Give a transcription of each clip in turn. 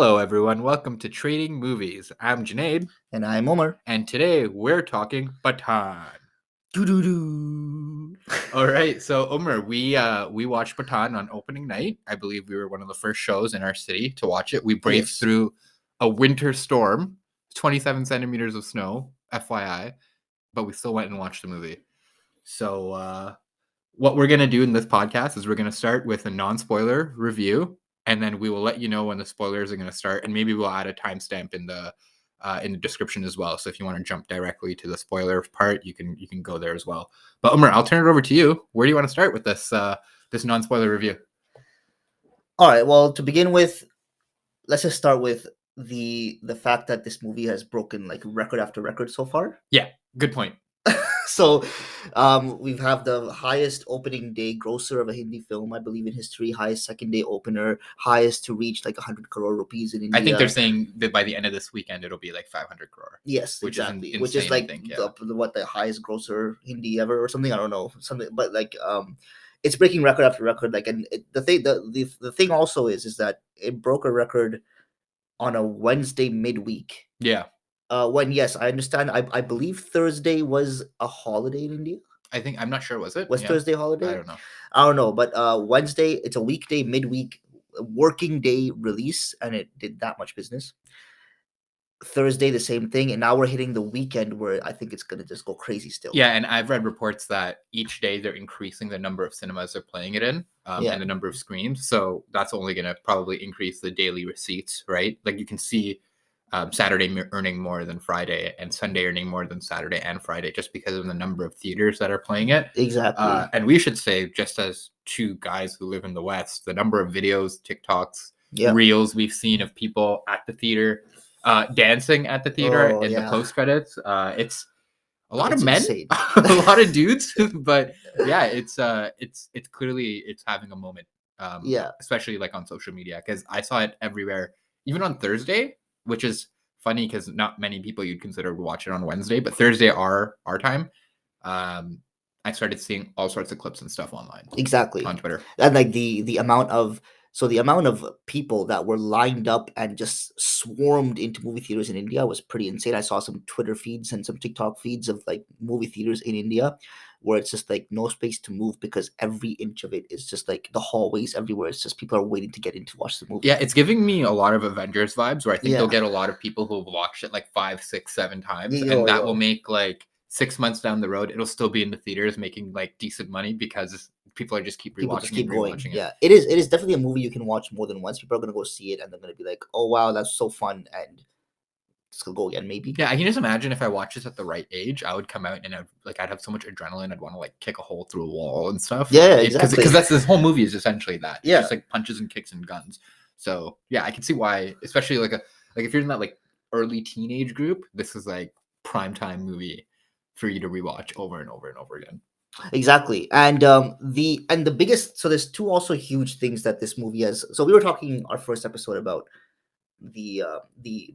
Hello, everyone. Welcome to Trading Movies. I'm Junaid, And I'm Omar. and today we're talking PATHAAN. Doo-doo-doo. All right, so Omar, we watched PATHAAN on opening night. I believe we were one of the first shows in our city to watch it. We braved Yes. through a winter storm, 27 centimeters of snow, FYI, but we still went and watched the movie. So what we're gonna do in this podcast is we're gonna start with a non-spoiler review, and then we will let you know when the spoilers are gonna start, and maybe we'll add a timestamp in the description as well. So if you want to jump directly to the spoiler part, you can go there as well. But Umar, I'll turn it over to you. Where do you want to start with this this non-spoiler review? All right. Well, to begin with, let's just start with the fact that this movie has broken like record after record so far. Yeah, good point. So, we have the highest opening day grosser of a Hindi film, I believe, in history. Highest second day opener, highest to reach like 100 crore rupees in India. I think they're saying that by the end of this weekend it'll be like 500 crore. Yes, which exactly. is Which is insane, like I think, yeah. the highest grosser Hindi ever or something. I don't know something, but like it's breaking record after record. Like, and the thing also is that it broke a record on a Wednesday midweek. Yeah. When yes, I understand. I believe Thursday was a holiday in India. I'm not sure. Was it? Was Thursday holiday? I don't know. I don't know, but Wednesday, it's a weekday midweek working day release, and it did that much business. Thursday, the same thing, and now we're hitting the weekend where I think it's gonna just go crazy still. Yeah, and I've read reports that each day they're increasing the number of cinemas they're playing it in, Yeah. and the number of screens. So that's only going to probably increase the daily receipts, right? Like you can see Saturday earning more than Friday, and Sunday earning more than Saturday and Friday, just because of the number of theaters that are playing it. Exactly. And we should say, just as two guys who live in the West, the number of videos, TikToks, reels we've seen of people at the theater. Dancing at the theater in the post credits. It's a lot of men, a lot of dudes, but yeah, it's clearly it's having a moment. Especially like on social media, because I saw it everywhere, even on Thursday, which is funny because not many people you'd consider would watch it on Wednesday, but Thursday our time. I started seeing all sorts of clips and stuff online. Exactly. On Twitter. And like the amount of people that were lined up and just swarmed into movie theaters in India was pretty insane. I saw some Twitter feeds and some TikTok feeds of like movie theaters in India where it's just like no space to move because every inch of it is just like the hallways everywhere. It's just people are waiting to get in to watch the movie. Yeah, it's giving me a lot of Avengers vibes where I think they'll get a lot of people who have watched it like 5, 6, 7 times. And that will make like 6 months down the road, it'll still be in the theaters making like decent money because people are just keep rewatching it. Yeah, it is definitely a movie you can watch more than once. People are gonna go see it and they're gonna be like, "Oh wow, that's so fun," and just gonna go again maybe. Yeah, I can just imagine if I watched this at the right age, I would come out and I'd have so much adrenaline. I'd want to like kick a hole through a wall and stuff. Yeah, exactly. Because that's this whole movie is essentially that. Yeah, it's just like punches and kicks and guns. So yeah, I can see why, especially like if you're in that like early teenage group, this is like primetime movie for you to rewatch over and over and over again. Exactly. And the biggest, so there's two also huge things that this movie has. So we were talking our first episode about the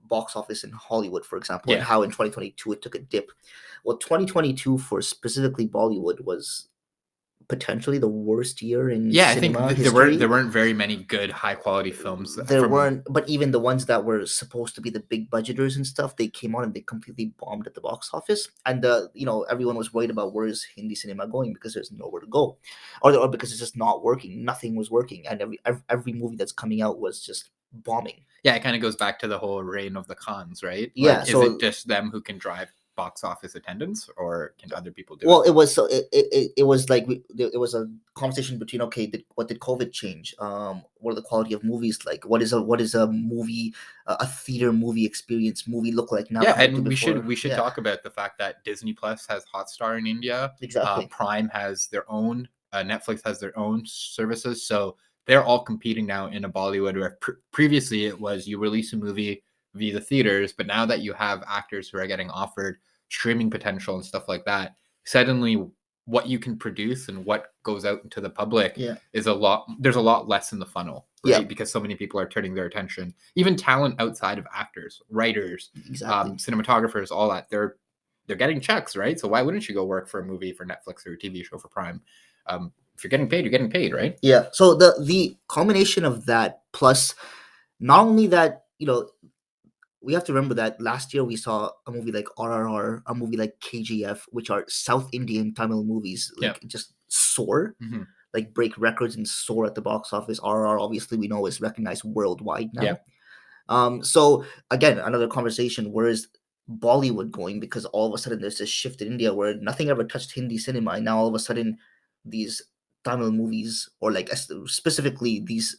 box office in Hollywood, for example, and how in 2022 it took a dip. Well, 2022 for specifically Bollywood was potentially the worst year in cinema history. there weren't very many good high quality films. There weren't, but even the ones that were supposed to be the big budgeters and stuff, they came out and they completely bombed at the box office. And everyone was worried about where is Hindi cinema going because there's nowhere to go, or because it's just not working. Nothing was working, and every movie that's coming out was just bombing. Yeah, it kind of goes back to the whole reign of the cons, right? Yeah, is it just them who can drive box office attendance, or can other people do it was like it was a conversation between what did COVID change, what are the quality of movies like, what is a movie, a theater movie experience look like now? And we should talk about the fact that Disney Plus has Hotstar in India. Exactly. Prime has their own, Netflix has their own services, so they're all competing now in a Bollywood where previously it was you release a movie via the theaters, but now that you have actors who are getting offered streaming potential and stuff like that, suddenly what you can produce and what goes out into the public is there's a lot less in the funnel, right? Because so many people are turning their attention, even talent outside of actors, writers, cinematographers, all that, they're getting checks, right? So why wouldn't you go work for a movie for Netflix or a TV show for Prime? If you're getting paid, you're getting paid, right? Yeah. So the combination of that plus not only that we have to remember that last year we saw a movie like RRR, a movie like KGF, which are South Indian Tamil movies, Yeah. like just soar, Hmm. like break records and soar at the box office. RRR, obviously, we know is recognized worldwide now. Yeah. So again, another conversation. Where is Bollywood going? Because all of a sudden there's this shift in India where nothing ever touched Hindi cinema, and now all of a sudden these Tamil movies, or like specifically these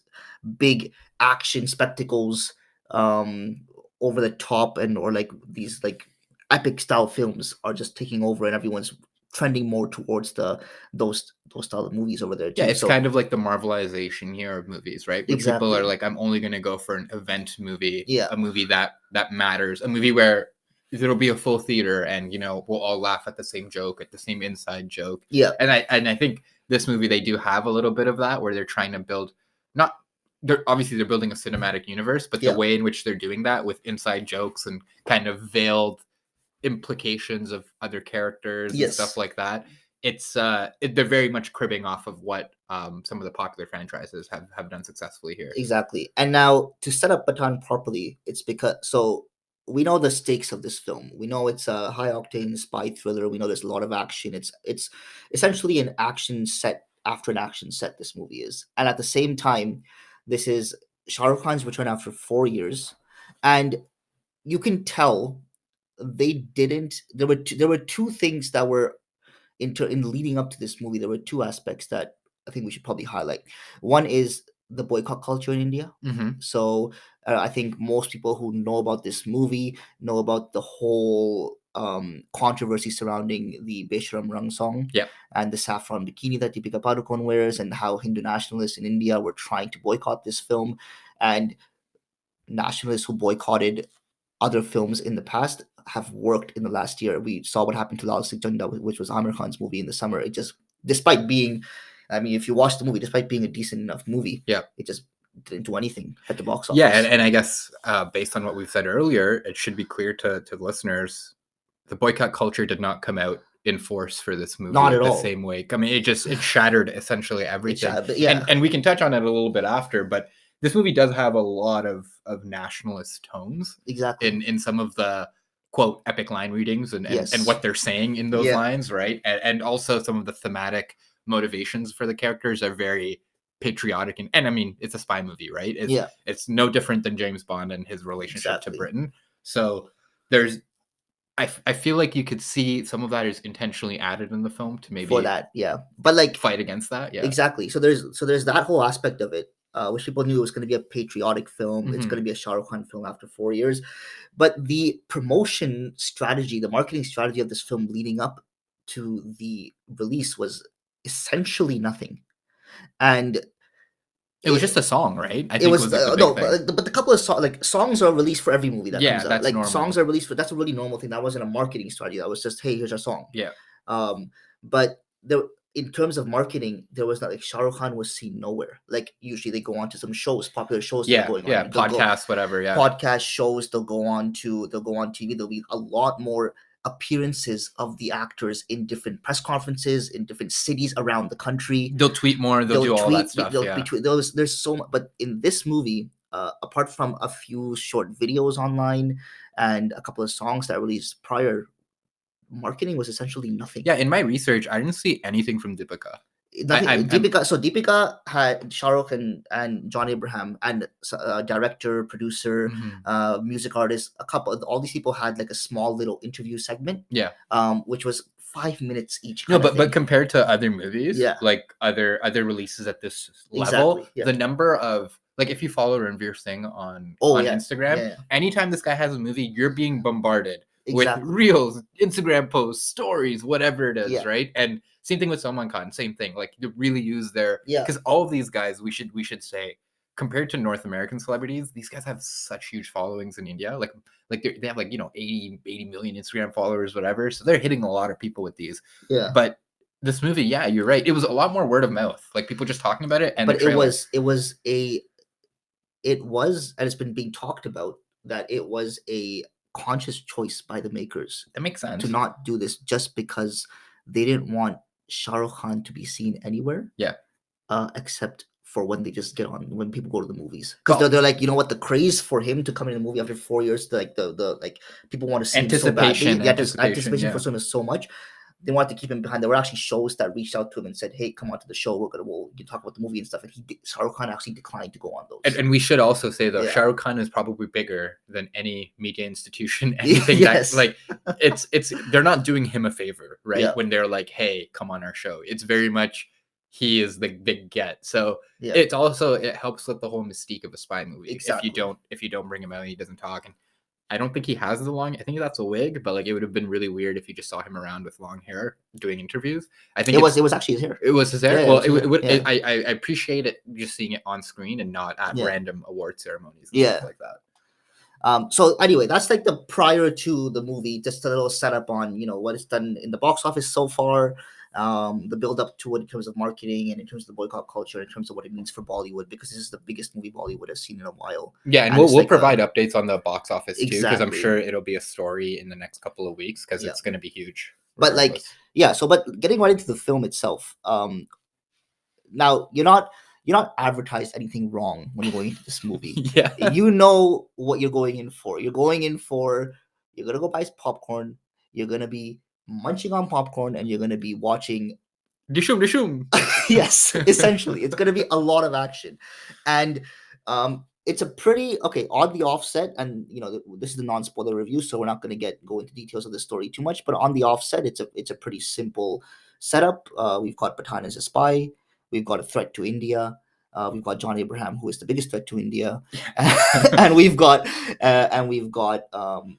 big action spectacles, um, over the top, and or like these like epic style films are just taking over, and everyone's trending more towards those style of movies over there too. Yeah, it's So kind of like the Marvelization here of movies, right? Where people exactly, are like, I'm only going to go for an event movie, yeah, a movie that matters, a movie where there'll be a full theater and we'll all laugh at the same joke, at the same inside joke. yeah, And I think this movie, they do have a little bit of that, where they're trying to build, not they're obviously they're building a cinematic universe, but the yeah. way in which they're doing that with inside jokes and kind of veiled implications of other characters and stuff Yes, like that, they're very much cribbing off of what some of the popular franchises have done successfully here. exactly. And now to set up Baton properly, it's because so we know the stakes of this film. We know it's a high octane spy thriller. We know there's a lot of action. It's essentially an action set after an action set. This movie is, and at the same time, this is Shah Rukh Khan's return after 4 years, and you can tell they didn't. There were two things that were in leading up to this movie. There were two aspects that I think we should probably highlight. One is the boycott culture in India. Mm-hmm. So I think most people who know about this movie know about the whole controversy surrounding the Besharam Rang song, Yeah. and the saffron bikini that Deepika Padukone wears, and how Hindu nationalists in India were trying to boycott this film, and nationalists who boycotted other films in the past have worked in the last year. We saw what happened to JayInda, which was Amir Khan's movie in the summer. It just, despite being, I mean, if you watch the movie, despite being a decent enough movie, Yeah. it just didn't do anything at the box office. Yeah, and I guess based on what we've said earlier, it should be clear to listeners, the boycott culture did not come out in force for this movie Not at the all. same way. I mean, it shattered essentially everything. But yeah, And we can touch on it a little bit after, but this movie does have a lot of nationalist tones exactly. in some of the quote epic line readings and Yes. what they're saying in those Yeah. lines, right? And also some of the thematic motivations for the characters are very patriotic, and I mean, it's a spy movie, right? It's no different than James Bond and his relationship to Britain. So there's I feel like you could see some of that is intentionally added in the film to maybe for that, yeah. But like fight against that, yeah. Exactly. So there's that whole aspect of it, which people knew it was going to be a patriotic film. It's Mhm. going to be a Shah Rukh Khan film after 4 years. But the promotion strategy, the marketing strategy of this film leading up to the release was essentially nothing. And It was just a song, right? I it think was the big no, thing. but the couple of songs are released for every movie that Yeah, comes out. that's Like normal. songs are released for, that's a really normal thing. That wasn't a marketing strategy. That was just, hey, here's our song. Yeah. But there, in terms of marketing, there was not, like, Shah Rukh Khan was seen nowhere. Like usually they go on to some shows, popular shows that are going on. Podcasts, whatever. Yeah, podcast shows. They'll go on TV. There'll be a lot more appearances of the actors in different press conferences in different cities around the country. They'll tweet more. They'll do all that stuff. Yeah. There's so much, but in this movie, apart from a few short videos online and a couple of songs that released prior, marketing was essentially nothing. Yeah, in my research, I didn't see anything from Deepika. Deepika had Shah Rukh and John Abraham, and director, producer, music artist. All these people had like a small little interview segment. Yeah. Which was 5 minutes each. No, but compared to other movies, yeah, like other releases at this level, exactly, yeah. The number of, like, if you follow Ranveer Singh on Instagram, anytime this guy has a movie, you're being bombarded with reels, Instagram posts, stories, whatever it is, right? And same thing with Salman Khan, same thing. Like, to really use their, because all of these guys, we should say, compared to North American celebrities, these guys have such huge followings in India. Like they have like 80 million Instagram followers, whatever. So they're hitting a lot of people with these. Yeah. But this movie, yeah, you're right. It was a lot more word of mouth, like people just talking about it. And but it was, and it's been being talked about that it was a conscious choice by the makers. That makes sense. To not do this just because they didn't want Shah Rukh Khan to be seen anywhere. Yeah. Except for when they just get on when people go to the movies, because Well, they're like, you know what, the craze for him to come in the movie after 4 years, like the like people want to see him so badly. anticipation, The anticipation for yeah. him is so much. They wanted to keep him behind. There were actually shows that reached out to him and said, "Hey, come on to the show. We'll you talk about the movie and stuff." And Shah Rukh Khan actually declined to go on those. And we should also say though, Yeah. Shah Rukh Khan is probably bigger than any media institution, anything Yes. that like it's they're not doing him a favor, right? Yeah. When they're like, hey, come on our show. It's very much he is the big get. So Yeah. it's also it helps with the whole mystique of a spy movie. Exactly. If you don't bring him out and he doesn't talk. And I don't think he has the long. I think that's a wig, but like it would have been really weird if you just saw him around with long hair doing interviews. I think it was actually his hair. It was his hair. Yeah, well, it was it would. yeah. I appreciate it just seeing it on screen and not at Yeah. random award ceremonies. And Yeah. stuff like that. So anyway, that's like the prior to the movie, just a little setup on, you know, what it's done in the box office so far, the build up to it in terms of marketing and in terms of the boycott culture, in terms of what it means for Bollywood, because this is the biggest movie Bollywood has seen in a while. Yeah, and we'll provide updates on the box office too, because I'm sure it'll be a story in the next couple of weeks, because it's going to be huge. But like, yeah, so but getting right into the film itself, now you're not advertised anything wrong when you're going into this movie. Yeah, you know what you're going in for. You're going in for, you're gonna go buy popcorn. You're gonna be munching on popcorn, and you're gonna be watching. Dishum. Yes, essentially, it's gonna be a lot of action, and it's a pretty on the offset. And you know, this is the non-spoiler review, so we're not gonna go into details of the story too much. But on the offset, it's a pretty simple setup. We've got Pathaan as a spy. We've got a threat to India. We've got John Abraham, who is the biggest threat to India, and we've got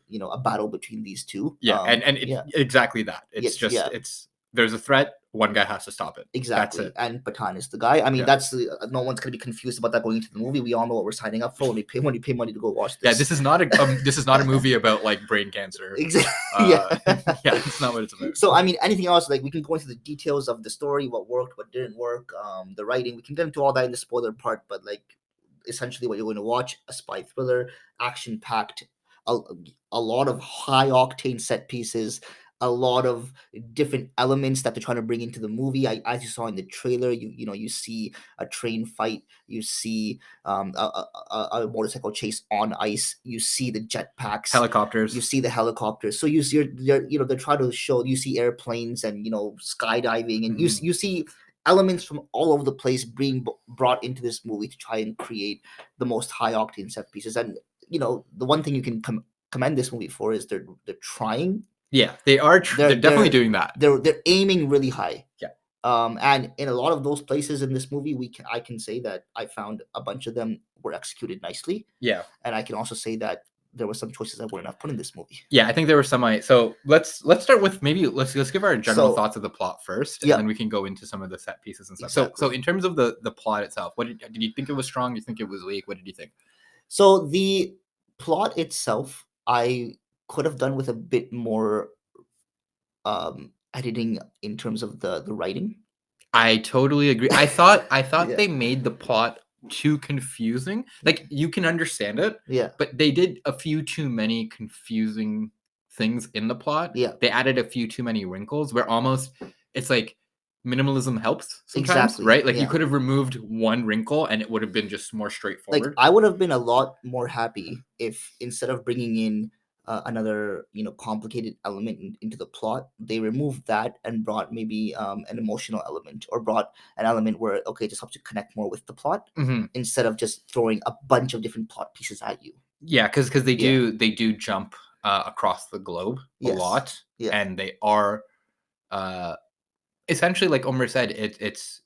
you know, a battle between these two. Yeah, exactly that. It's there's a threat. One guy has to stop it. Exactly. That's it. And Pathaan is the guy. I mean, that's no one's going to be confused about that going into the movie. We all know what we're signing up for when we pay money to go watch this. Yeah, this is not a movie about like brain cancer. Exactly. Yeah, it's not what it's about. So I mean, anything else, like we can go into the details of the story, what worked, what didn't work, the writing. We can get into all that in the spoiler part, but like essentially what you're going to watch, a spy thriller, action packed, a lot of high octane set pieces, a lot of different elements that they're trying to bring into the movie. As you saw in the trailer, you see a train fight, you see a motorcycle chase on ice, you see the jetpacks, helicopters, you see the helicopters. So they're trying to show, you see airplanes and skydiving, and you see elements from all over the place being brought into this movie to try and create the most high octane set pieces. And the one thing you can commend this movie for is they're trying. Yeah, they are. They're definitely doing that. They're aiming really high. Yeah. And in a lot of those places in this movie, I can say that I found a bunch of them were executed nicely. Yeah. And I can also say that there were some choices that were not put in this movie. Yeah, I think there were some. So let's start with let's give our general thoughts of the plot first, and then we can go into some of the set pieces and stuff. Exactly. So in terms of the plot itself, what did you think it was strong? Do you think it was weak? What did you think? So the plot itself, I could have done with a bit more editing in terms of the writing. I totally agree. I thought they made the plot too confusing. Like, you can understand it, but they did a few too many confusing things in the plot. They added a few too many wrinkles where almost it's like minimalism helps sometimes, right? Like you could have removed one wrinkle and it would have been just more straightforward. Like, I would have been a lot more happy if instead of bringing in another complicated element into the plot, they removed that and brought maybe an emotional element, or brought an element where it just helps you connect more with the plot, instead of just throwing a bunch of different plot pieces at you. Yeah, because they do jump across the globe a lot, and they are essentially, like Omar said,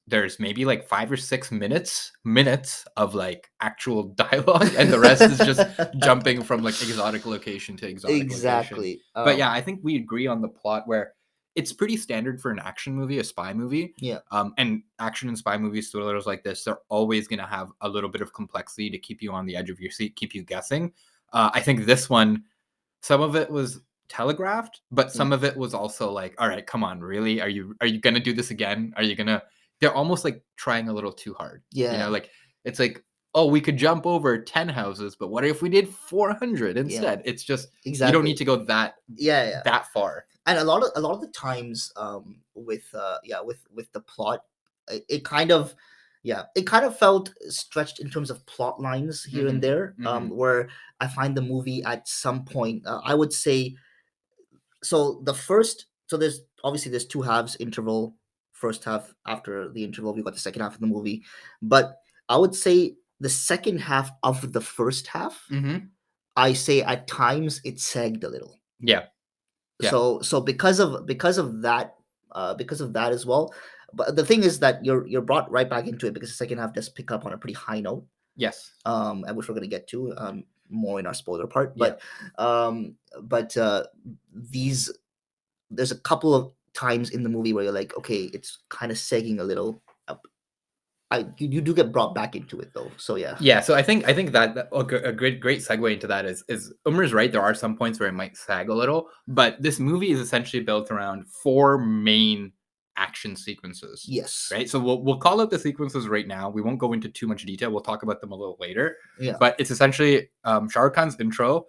there's maybe like 5 or 6 minutes of like actual dialogue, and the rest is just jumping from like exotic location to exotic location. But yeah, I think we agree on the plot where it's pretty standard for an action movie, a spy movie. And action and spy movies, thrillers like this, they're always going to have a little bit of complexity to keep you on the edge of your seat, keep you guessing. I think this one, some of it was telegraphed, but some of it was also like, all right, come on, really, are you gonna do this again? They're almost like trying a little too hard. Like it's like, oh, we could jump over 10 houses, but what if we did 400 instead? It's just you don't need to go that far. And a lot of the times with the plot, it kind of Yeah, it kind of felt stretched in terms of plot lines here and there, where I find the movie at some point, I would say, so the first, so there's obviously there's two halves interval. First half, after the interval, we got the second half of the movie, but I would say the second half of the first half, I say at times it sagged a little. Yeah. Yeah. So because of that, as well. But the thing is that you're brought right back into it because the second half does pick up on a pretty high note, Yes. and which we're gonna get to more in our spoiler part. Yeah. But these there's a couple of times in the movie where you're like, okay, it's kind of sagging a little. You do get brought back into it though, so yeah. Yeah, so I think that a great segue into that is Umer's right. There are some points where it might sag a little, but this movie is essentially built around 4 main action sequences. Yes. Right. So we'll call out the sequences right now. We won't go into too much detail. We'll talk about them a little later. Yeah. But it's essentially Shah Rukh Khan's intro.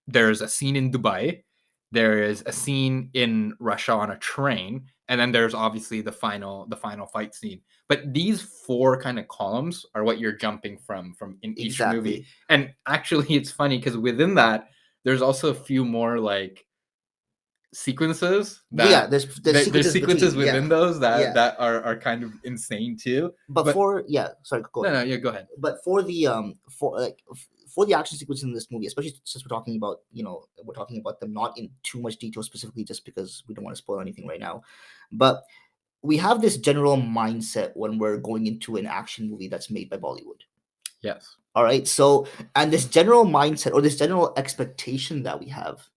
There's a scene in Dubai. There is a scene in Russia on a train, and then there's obviously the final fight scene. But these 4 kind of columns are what you're jumping from in each movie. And actually, it's funny because within that, there's also a few more like sequences that there's sequences within those that are kind of insane too. But for sorry, go ahead. No, go ahead. But for the action sequence in this movie, especially since we're talking about them not in too much detail specifically, just because we don't want to spoil anything right now, but we have this general mindset when we're going into an action movie that's made by Bollywood. Yes. All right. So, and this general mindset or this general expectation that we have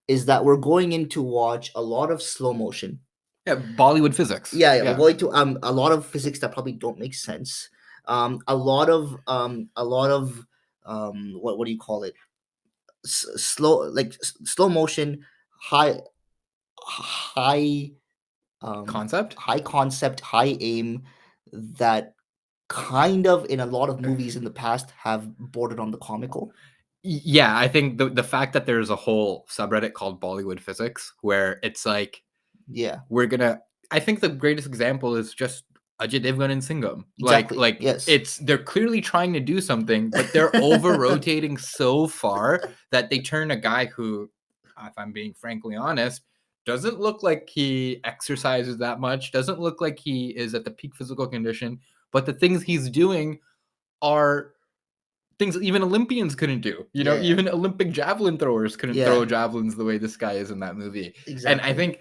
is that we're going in to watch a lot of slow motion. Yeah, Bollywood physics. Yeah. We're going to a lot of physics that probably don't make sense. A lot of what do you call it? Slow motion, high concept, high aim that kind of in a lot of movies in the past have bordered on the comical. Yeah, I think the fact that there's a whole subreddit called Bollywood Physics where it's like, I think the greatest example is just Ajay Devgan and Singham. Exactly. Yes. They're clearly trying to do something, but they're over rotating so far that they turn a guy who, if I'm being frankly honest, doesn't look like he exercises that much, doesn't look like he is at the peak physical condition, but the things he's doing are things even Olympians couldn't do. Even Olympic javelin throwers couldn't throw javelins the way this guy is in that movie. Exactly. And I think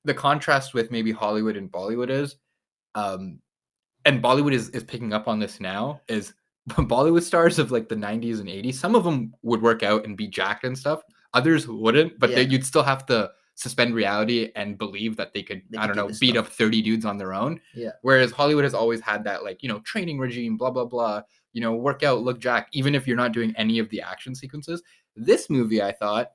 the contrast with maybe Hollywood and Bollywood is, and Bollywood is picking up on this now, is Bollywood stars of like the 90s and 80s, some of them would work out and be jacked and stuff. Others wouldn't, but you'd still have to suspend reality and believe that they could beat up 30 dudes on their own. Yeah. Whereas Hollywood has always had that training regime, blah, blah, blah, work out, look jacked, even if you're not doing any of the action sequences. This movie, I thought,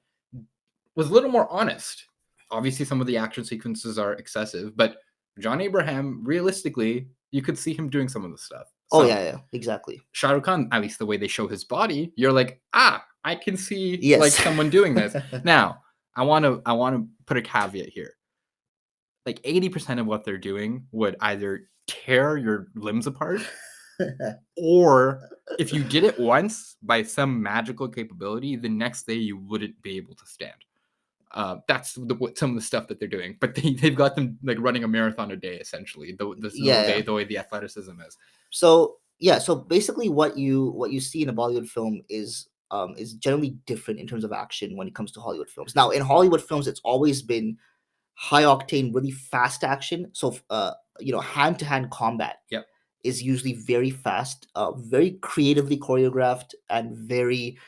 was a little more honest. Obviously, some of the action sequences are excessive, but John Abraham, realistically, you could see him doing some of the stuff. So, exactly. Shah Rukh Khan, at least the way they show his body, you're like, I can see like someone doing this. Now, I want to put a caveat here. Like 80% of what they're doing would either tear your limbs apart, or if you did it once by some magical capability, the next day you wouldn't be able to stand. That's some of the stuff that they're doing, but they've got them like running a marathon a day essentially. The way the athleticism is. So basically, what you see in a Bollywood film is generally different in terms of action when it comes to Hollywood films. Now, in Hollywood films, it's always been high octane, really fast action. So, hand to hand combat. Yep. Is usually very fast, very creatively choreographed, and very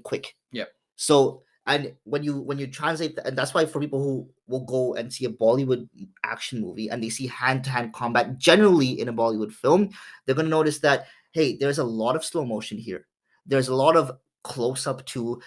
quick. Yep. So, and when you translate that, and that's why for people who will go and see a Bollywood action movie and they see hand-to-hand combat generally in a Bollywood film, they're going to notice that, hey, there's a lot of slow motion here. There's a lot of close up to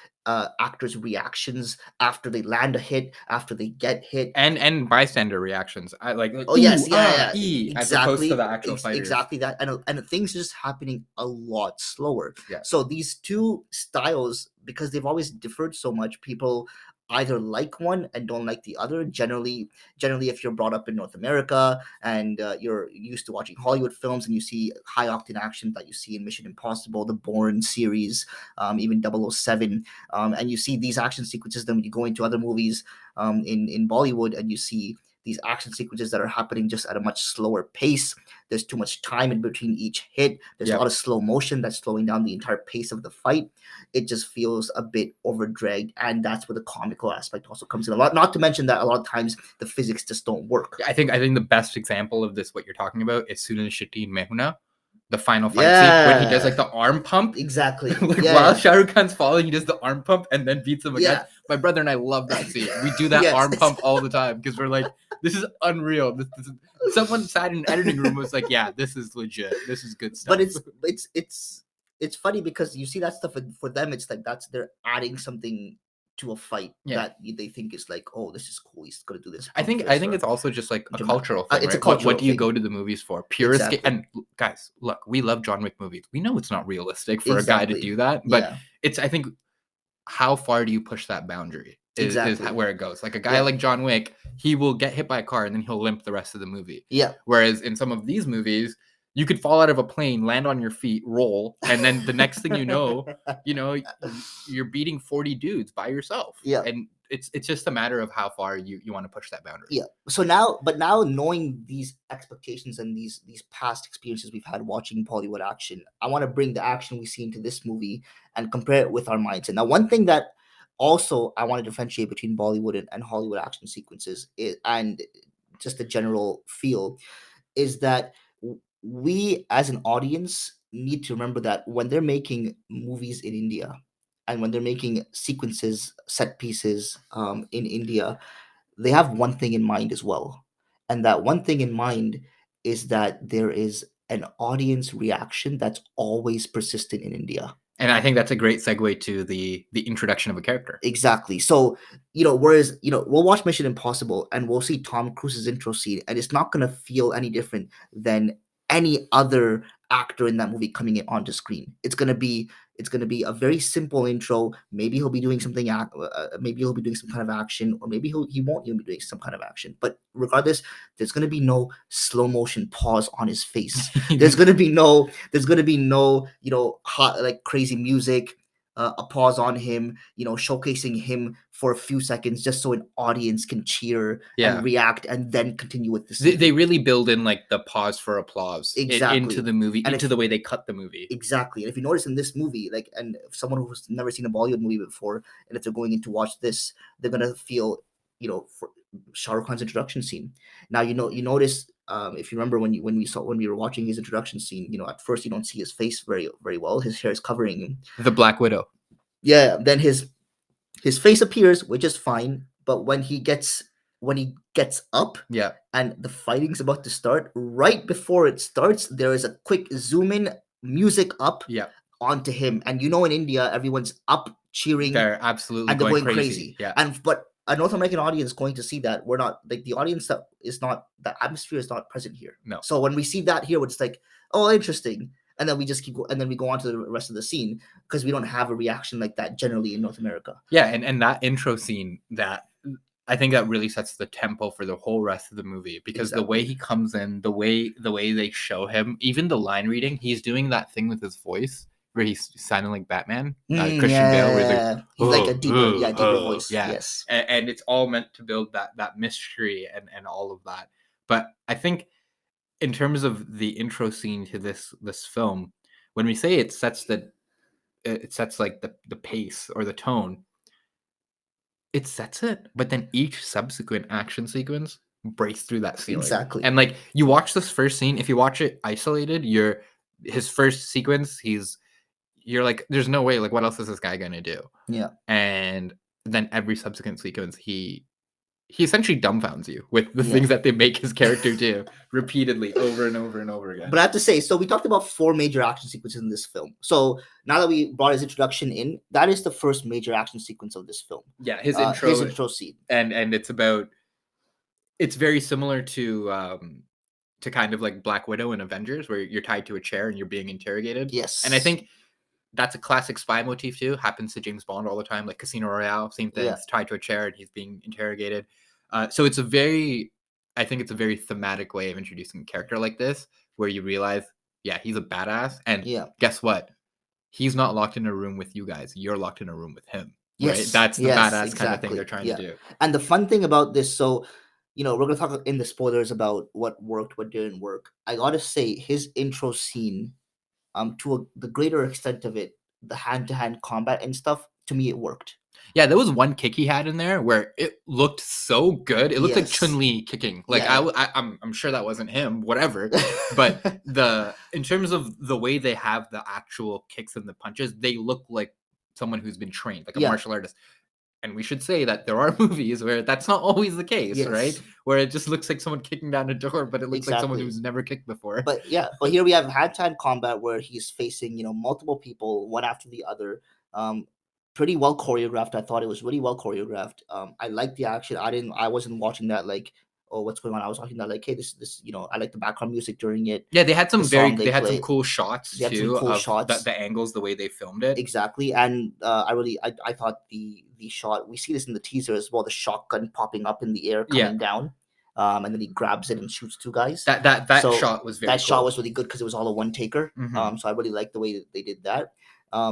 actors' reactions after they land a hit, after they get hit, and bystander reactions. I like exactly, as opposed to the actual fighters. Exactly that, and things are just happening a lot slower. Yeah. So these two styles, because they've always differed so much, people either like one and don't like the other. Generally, if you're brought up in North America and you're used to watching Hollywood films and you see high octane action that you see in Mission Impossible, the Bourne series, even 007, and you see these action sequences, then when you go into other movies in Bollywood and you see these action sequences that are happening just at a much slower pace. There's too much time in between each hit. There's a lot of slow motion that's slowing down the entire pace of the fight. It just feels a bit overdragged, and that's where the comical aspect also comes in a lot. Not to mention that a lot of times the physics just don't work. I think the best example of this, what you're talking about, is Sunil Shetty in Mehuna, the final fight scene when he does like the arm pump. Exactly. While Shah Rukh Khan's falling, he does the arm pump and then beats him again. My brother and I love that scene. We do that arm pump all the time because we're like, this is unreal. Someone sat in an editing room and was like, yeah, this is legit. This is good stuff. But it's funny because you see that stuff for them. It's like they're adding something to a fight that they think is like, oh, this is cool. He's gonna do this. I think it's also just like a cultural thing. It's right? a cultural What do you go to the movies for? Pure escape. And guys, look, we love John Wick movies. We know it's not realistic for a guy to do that, but it's, I think, how far do you push that boundary is where it goes. Like a guy like John Wick, he will get hit by a car and then he'll limp the rest of the movie. Yeah. Whereas in some of these movies, you could fall out of a plane, land on your feet, roll, and then the next thing you know, you're beating 40 dudes by yourself. Yeah. And it's just a matter of how far you want to push that boundary. Yeah. So now knowing these expectations and these past experiences we've had watching Bollywood action, I want to bring the action we see into this movie and compare it with our mindset. Now, one thing that also I want to differentiate between Bollywood and Hollywood action sequences and just the general feel is that we as an audience need to remember that when they're making movies in India and when they're making sequences, set pieces in India, they have one thing in mind as well. And that one thing in mind is that there is an audience reaction that's always persistent in India. And I think that's a great segue to the introduction of a character. Exactly. So, whereas, we'll watch Mission Impossible and we'll see Tom Cruise's intro scene, and it's not going to feel any different than any other actor in that movie coming in onto screen. It's going to be a very simple intro. Maybe he'll be doing something, maybe he'll be doing some kind of action, or maybe he won't even be doing some kind of action. But regardless, there's going to be no slow motion pause on his face. There's going to be no, hot, like crazy music, a pause on him, showcasing him for a few seconds just so an audience can cheer and react and then continue with the scene. They really build in like the pause for applause into the movie, and into the way they cut the movie. Exactly. And if you notice in this movie, and if someone who's never seen a Bollywood movie before, and if they're going in to watch this, they're going to feel, for Shah Rukh Khan's introduction scene. Now, you notice, if you remember when we were watching his introduction scene, at first you don't see his face very, very well. His hair is covering him. The Black Widow. Yeah. Then his face appears, which is fine. But when he gets up, and the fighting's about to start, right before it starts, there is a quick zoom in, music up, onto him. And in India, everyone's up cheering. They're absolutely and they're going crazy. Yeah. But a North American audience going to see that, we're not like the audience that is not, the atmosphere is not present here. No. So when we see that here, it's like, oh, interesting. And then we just and then we go on to the rest of the scene because we don't have a reaction like that generally in North America. Yeah, and that intro scene, that I think that really sets the tempo for the whole rest of the movie, because the way he comes in, the way they show him, even the line reading, he's doing that thing with his voice where he's sounding like Batman, Christian Bale, where he's like a deeper voice. Yeah. Yes, and it's all meant to build that mystery and all of that. But I think, in terms of the intro scene to this film, when we say it sets like the pace or the tone, it sets it, but then each subsequent action sequence breaks through that ceiling. Exactly. And like, you watch this first scene, if you watch it isolated, his first sequence, you're like, there's no way, like, what else is this guy gonna do? Yeah. And then every subsequent sequence, he essentially dumbfounds you with the things that they make his character do repeatedly over and over and over again. But I have to say, so we talked about 4 major action sequences in this film. So now that we brought his introduction in, that is the first major action sequence of this film. Yeah, his intro scene. And it's very similar to kind of like Black Widow and Avengers, where you're tied to a chair and you're being interrogated. Yes. And I think that's a classic spy motif too. Happens to James Bond all the time, like Casino Royale. Same thing. Yeah. It's tied to a chair and he's being interrogated. So I think it's a very thematic way of introducing a character like this, where you realize, yeah, he's a badass, and Yeah. guess what? He's not locked in a room with you guys. You're locked in a room with him. Right? Yes. That's the Yes. badass kind of thing Exactly. they're trying Yeah. to do. And the fun thing about this, so we're gonna talk in the spoilers about what worked, what didn't work. I gotta say, his intro scene, the greater extent of it, the hand-to-hand combat and stuff, to me it worked. Yeah, there was one kick he had in there where it looked so good. It looked like Yes. Chun-Li kicking. Like Yeah. I'm sure that wasn't him, whatever. But in terms of the way they have the actual kicks and the punches, they look like someone who's been trained, like a Yeah. martial artist. And we should say that there are movies where that's not always the case, right? Yes. Where it just looks like someone kicking down a door, but it looks like someone Exactly. who's never kicked before. But here we have hand-to-hand combat where he's facing, multiple people one after the other. Pretty well choreographed. I thought it was really well choreographed. I liked the action. I wasn't watching that like, oh, what's going on? I was watching that like, hey, this, I like the background music during it. Yeah, they had some The they had play. some cool shots They had some too cool of shots. the angles, the way they filmed it. Exactly. And I thought the shot, we see this in the teaser as well, the shotgun popping up in the air, coming down. And then he grabs it and shoots two guys. That shot was very cool. Shot was really good because it was all a one taker. So I really liked the way that they did that.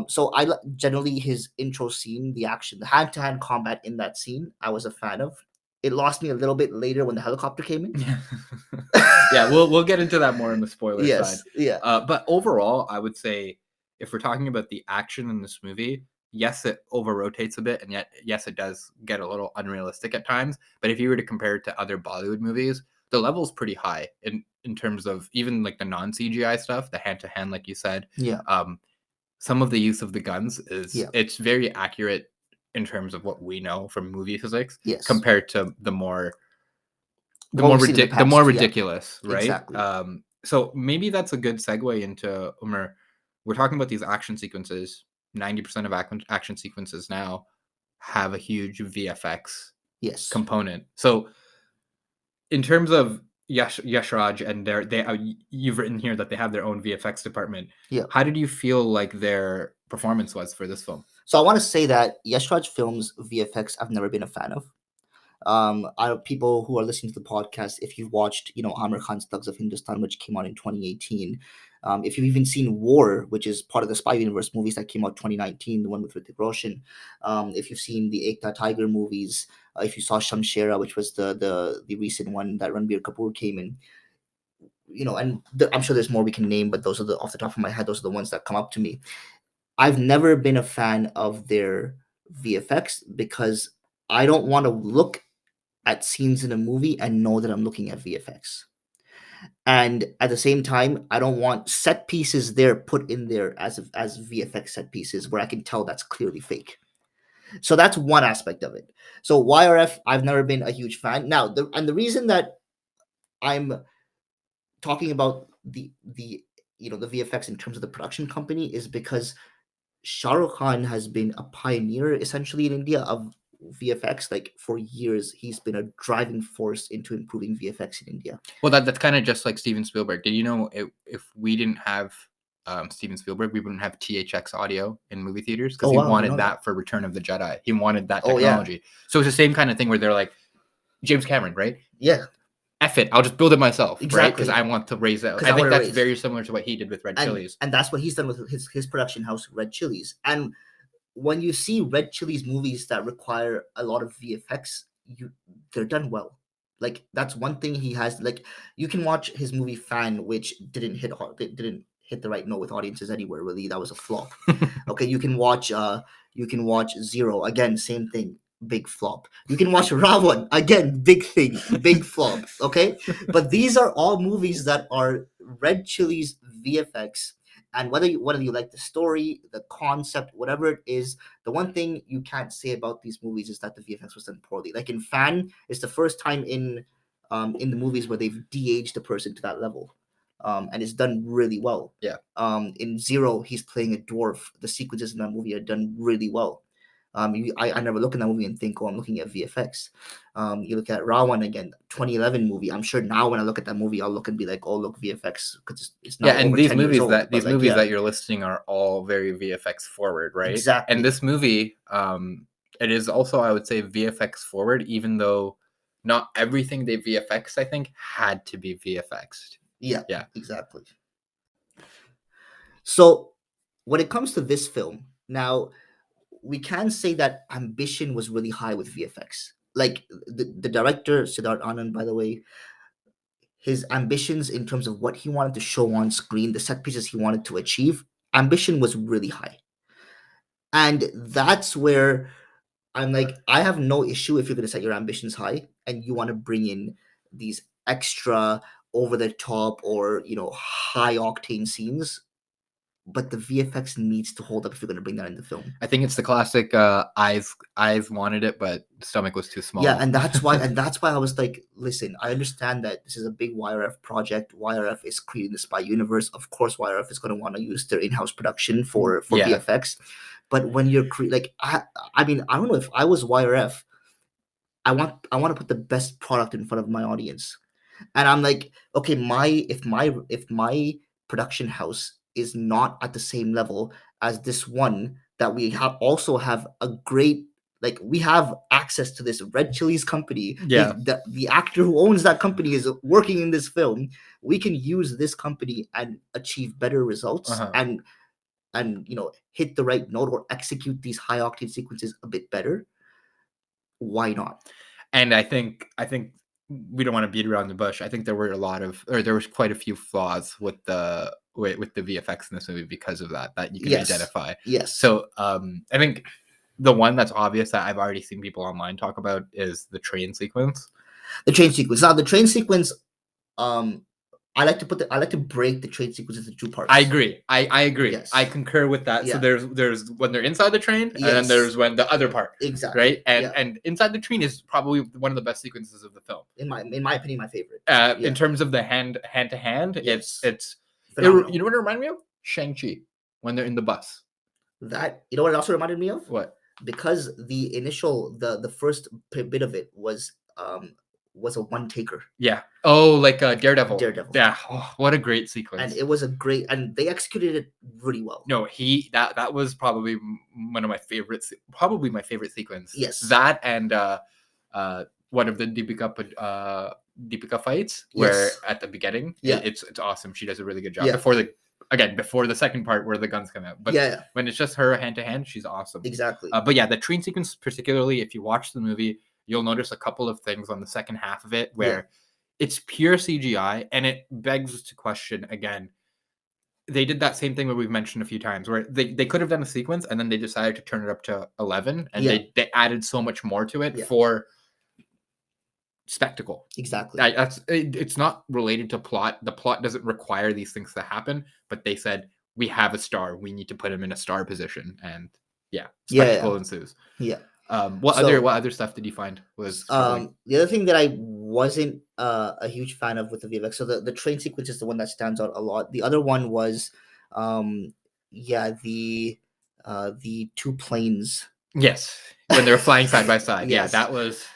So generally his intro scene, the action, the hand-to-hand combat in that scene, I was a fan of. It lost me a little bit later when the helicopter came in. Yeah, we'll get into that more in the spoiler side. Yeah. But overall, I would say if we're talking about the action in this movie, yes, it over rotates a bit, and yet yes, it does get a little unrealistic at times. But if you were to compare it to other Bollywood movies, the level's pretty high in terms of even like the non CGI stuff, the hand to hand, like you said. Yeah. Some of the use of the guns it's very accurate in terms of what we know from movie physics. Yes. Compared to the more ridiculous, right? Exactly. So maybe that's a good segue into Umar. We're talking about these action sequences. 90% of action sequences now have a huge VFX component. So in terms of Yash Raj and you've written here that they have their own VFX department. Yeah. How did you feel like their performance was for this film? So I want to say that Yash Raj films VFX I've never been a fan of. People who are listening to the podcast, if you've watched, Amir Khan's Thugs of Hindustan, which came out in 2018, if you've even seen War, which is part of the Spy Universe movies that came out 2019, the one with Hrithik Roshan, if you've seen the Ekta Tiger movies, if you saw Shamshera, which was the recent one that Ranbir Kapoor came in, and I'm sure there's more we can name, but those are off the top of my head, those are the ones that come up to me. I've never been a fan of their VFX because I don't want to look at scenes in a movie and know that I'm looking at VFX. And at the same time, I don't want set pieces there put in there as VFX set pieces where I can tell that's clearly fake. So that's one aspect of it. So YRF, I've never been a huge fan. Now, the reason that I'm talking about the VFX in terms of the production company is because Shah Rukh Khan has been a pioneer essentially in India of VFX. Like for years, he's been a driving force into improving VFX in India. Well, that's kind of just like Steven Spielberg. Did you know if we didn't have Steven Spielberg, we wouldn't have THX audio in movie theaters because he wanted that for Return of the Jedi. He wanted that technology. So it's the same kind of thing where they're like, James Cameron, right? Yeah. F it, I'll just build it myself, exactly. right? Because I want to raise it. I think that's very similar to what he did with Red Chilies. And that's what he's done with his production house, Red Chilies. And when you see Red Chilies movies that require a lot of VFX, they're done well. Like that's one thing he has. Like you can watch his movie Fan, which didn't hit the right note with audiences anywhere. Really, that was a flop. Okay, you can watch Zero, again, same thing, big flop. You can watch Ravan, again, big thing, big flop. Okay, but these are all movies that are Red Chilies VFX. And whether you like the story, the concept, whatever it is, the one thing you can't say about these movies is that the VFX was done poorly. Like in Fan, it's the first time in the movies where they've de-aged a person to that level, and it's done really well. Yeah. In Zero, he's playing a dwarf. The sequences in that movie are done really well. I never look in that movie and think, oh, I'm looking at VFX. You look at Rawan again, 2011 movie. I'm sure now when I look at that movie, I'll look and be like, oh, look, VFX, because it's now Yeah, and over these 10 years movies old. that But these like, movies yeah, that you're listing are all very VFX forward, right? exactly. And this movie, it is also, I would say, VFX forward, even though not everything they VFX, I think, had to be VFXed. Yeah, Yeah. exactly. So when it comes to this film, now we can say that ambition was really high with VFX. Like the director, Siddharth Anand, by the way, his ambitions in terms of what he wanted to show on screen, the set pieces he wanted to achieve, ambition was really high. And that's where I'm like, I have no issue if you're going to set your ambitions high and you want to bring in these extra over the top or, high octane scenes. But the VFX needs to hold up if you're going to bring that in the film. I think it's the classic eyes wanted it, but the stomach was too small. Yeah, and that's why I was like, listen, I understand that this is a big YRF project. YRF is creating the spy universe. Of course, YRF is going to want to use their in-house production for Yeah. VFX. But when you're I mean, I don't know, if I was YRF, I want to put the best product in front of my audience. And I'm like, okay, if my production house is not at the same level as this one that we also have a great, like, we have access to this Red Chilies company. Yeah. The actor who owns that company is working in this film. We can use this company and achieve better results and hit the right note or execute these high octane sequences a bit better. Why not? And I think we don't want to beat around the bush. I think there was quite a few flaws with the VFX in this movie because of that you can identify. Yes. So I think the one that's obvious that I've already seen people online talk about is the train sequence. The train sequence. Now, the train sequence, I like to break the train sequence into two parts. I agree. I agree. Yes. I concur with that. Yeah. So there's when they're inside the train, and then there's when the other part. Exactly. Right? And inside the train is probably one of the best sequences of the film. In my opinion, my favorite. In terms of the hand to hand, Yes. you know what it reminded me of? Shang-Chi when they're in the bus. That, you know what it also reminded me of? What? Because the initial the first bit of it was a one taker. Yeah. Oh, like Daredevil. Daredevil. Yeah. Oh, what a great sequence. And it was and they executed it really well. No, that was probably one of my favorites. Probably my favorite sequence. Yes. That and one of the Deepika fights where at the beginning, it's awesome. She does a really good job before the second part where the guns come out. But when it's just her hand to hand, she's awesome. Exactly. But yeah, the train sequence particularly, if you watch the movie, you'll notice a couple of things on the second half of it where it's pure CGI, and it begs to question again. They did that same thing where we've mentioned a few times where they could have done a sequence and then they decided to turn it up to 11 and they added so much more to it for spectacle. Exactly. It's not related to plot. The plot doesn't require these things to happen, but they said, we have a star. We need to put him in a star position, and spectacle ensues. Yeah. What other stuff did you find was the other thing that I wasn't a huge fan of with the VFX? So the train sequence is the one that stands out a lot. The other one was the two planes. Yes, when they were flying side by side. Yes. Yeah, that was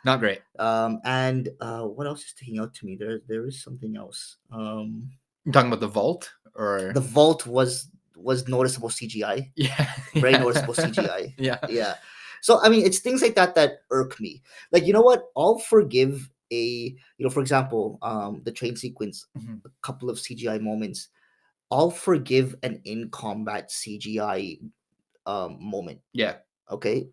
not great. And what else is sticking out to me? There is something else. You're talking about the vault, or the vault was noticeable CGI. Yeah. Very noticeable CGI. Yeah. So, I mean, it's things like that irk me. Like, you know what? I'll forgive for example, the train sequence, a couple of CGI moments. I'll forgive an in-combat CGI moment. Yeah. Okay?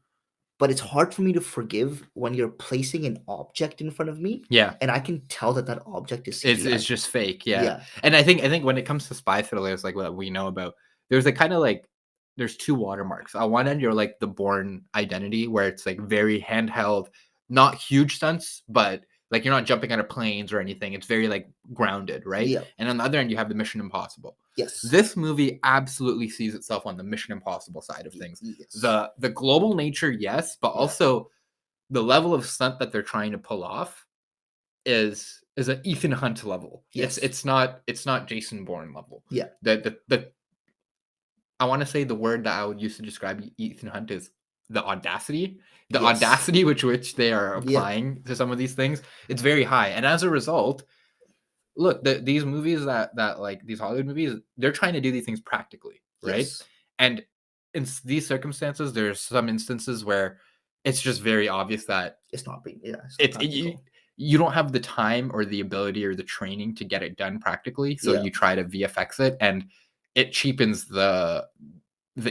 But it's hard for me to forgive when you're placing an object in front of me. Yeah. And I can tell that object is CGI. It's just fake. Yeah. And I think when it comes to spy thrillers, like what we know about, there's a kind of like, there's two watermarks. On one end, you're like the Bourne Identity, where it's like very handheld, not huge stunts, but like you're not jumping out of planes or anything. It's very like grounded, right? Yeah. And on the other end, you have the Mission Impossible. Yes. This movie absolutely sees itself on the Mission Impossible side of things. Yes. The global nature, yes, but also the level of stunt that they're trying to pull off is an Ethan Hunt level. Yes. It's not Jason Bourne level. Yeah. The I want to say the word that I would use to describe Ethan Hunt is the audacity Yes. which they are applying to some of these things, it's very high. And as a result, look, these movies that like these Hollywood movies, they're trying to do these things practically, right? Yes. And in these circumstances, there's some instances where it's just very obvious that It's not being, it's not it's practical. you don't have the time or the ability or the training to get it done practically, so Yeah. you try to VFX it, and it cheapens the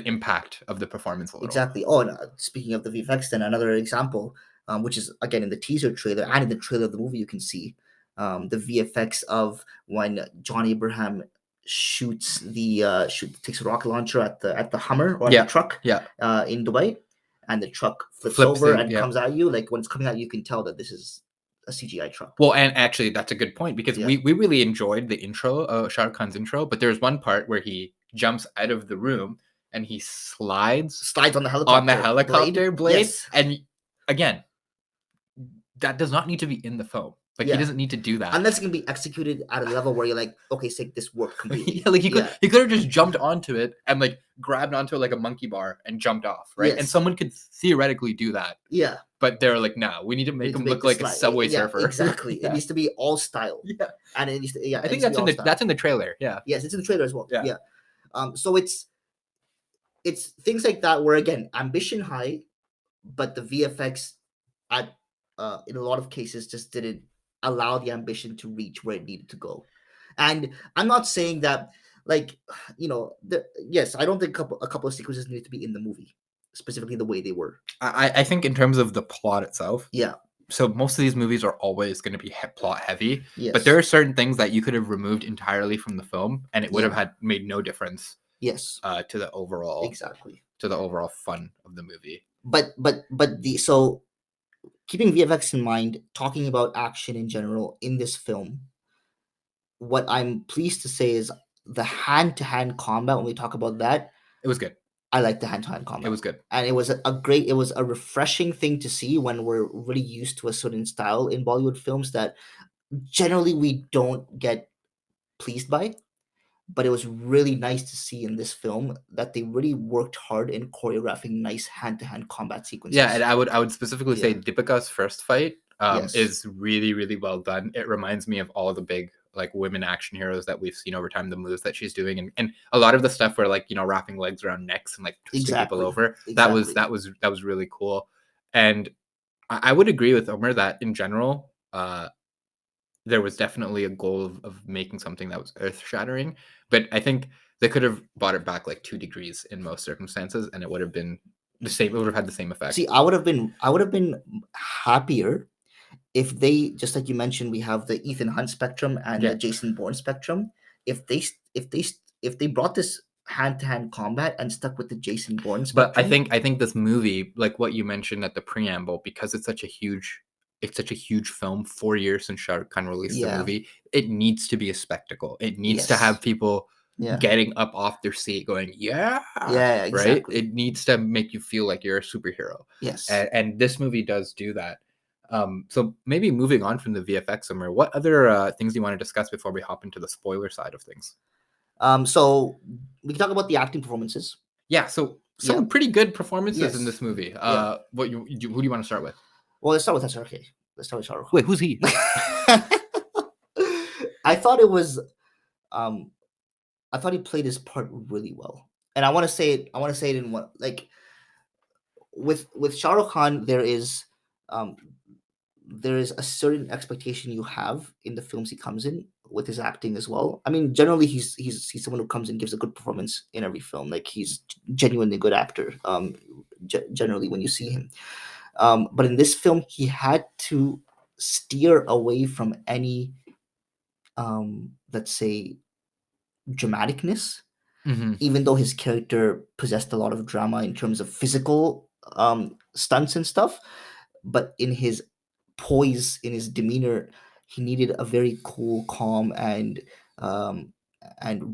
impact of the performance a little. Exactly. Oh, and speaking of the VFX, then another example, which is again in the teaser trailer and in the trailer of the movie, you can see the VFX of when John Abraham shoots takes a rocket launcher at the Hummer or at the truck in Dubai, and the truck flips over and comes at you. Like when it's coming at you, you can tell that this is a CGI truck. Well, and actually that's a good point, because we really enjoyed the intro, Shah Rukh Khan's intro, but there's one part where he jumps out of the room and he slides on the helicopter blade. Yes. And again, that does not need to be in the film. Like he doesn't need to do that unless it can be executed at a level where you're like, okay, say this worked completely. Like he could have just jumped onto it and like grabbed onto it like a monkey bar and jumped off, right? And someone could theoretically do that. Yeah. But they're like, no, we need to make him look like a Subway Surfer. Exactly. It needs to be all style. Yeah. And it needs to, I think that's in the trailer. Yeah. Yes, it's in the trailer as well. Yeah. So it's things like that where, again, ambition high, but the VFX at in a lot of cases just didn't allow the ambition to reach where it needed to go. And I'm not saying that, like, yes, I don't think a couple of sequences need to be in the movie, specifically the way they were. I think in terms of the plot itself. Yeah. So most of these movies are always going to be plot heavy. Yes. But there are certain things that you could have removed entirely from the film, and it would have made no difference. Yes. To the overall. Exactly. To the overall fun of the movie. But so keeping VFX in mind, talking about action in general in this film, what I'm pleased to say is the hand-to-hand combat. When we talk about that, it was good. I like the hand-to-hand combat. It was good. And it was it was a refreshing thing to see when we're really used to a certain style in Bollywood films that generally we don't get pleased by. But it was really nice to see in this film that they really worked hard in choreographing nice hand-to-hand combat sequences. Yeah, and I would specifically say Deepika's first fight is really, really well done. It reminds me of all the big like women action heroes that we've seen over time, the moves that she's doing, and a lot of the stuff where like, wrapping legs around necks and like twisting people over. That was really cool. And I would agree with Omer that in general, there was definitely a goal of making something that was earth-shattering, but I think they could have brought it back like 2 degrees in most circumstances, and it would have been the same. It would have had the same effect. See, I would have been happier if they, just like you mentioned, we have the Ethan Hunt spectrum and the Jason Bourne spectrum. If they brought this hand-to-hand combat and stuck with the Jason Bourne spectrum. But I think this movie, like what you mentioned at the preamble, because it's such a huge film, 4 years since Shah Rukh Khan released the movie, it needs to be a spectacle. It needs to have people getting up off their seat going, exactly. Right? It needs to make you feel like you're a superhero. Yes. And this movie does do that. So maybe moving on from the VFX somewhere, what other things do you want to discuss before we hop into the spoiler side of things? So we can talk about the acting performances. Yeah, so some pretty good performances in this movie. Who do you want to start with? Well, let's start with SRK. Let's start with Shah Rukh. Wait, who's he? I thought it was, I thought he played his part really well, and I want to say it in one, like with Shah Rukh Khan, there is a certain expectation you have in the films he comes in with his acting as well. I mean, generally he's someone who comes and gives a good performance in every film. Like he's genuinely a good actor. Generally when you see him. But in this film, he had to steer away from any, let's say, dramaticness, even though his character possessed a lot of drama in terms of physical stunts and stuff. But in his poise, in his demeanor, he needed a very cool, calm, and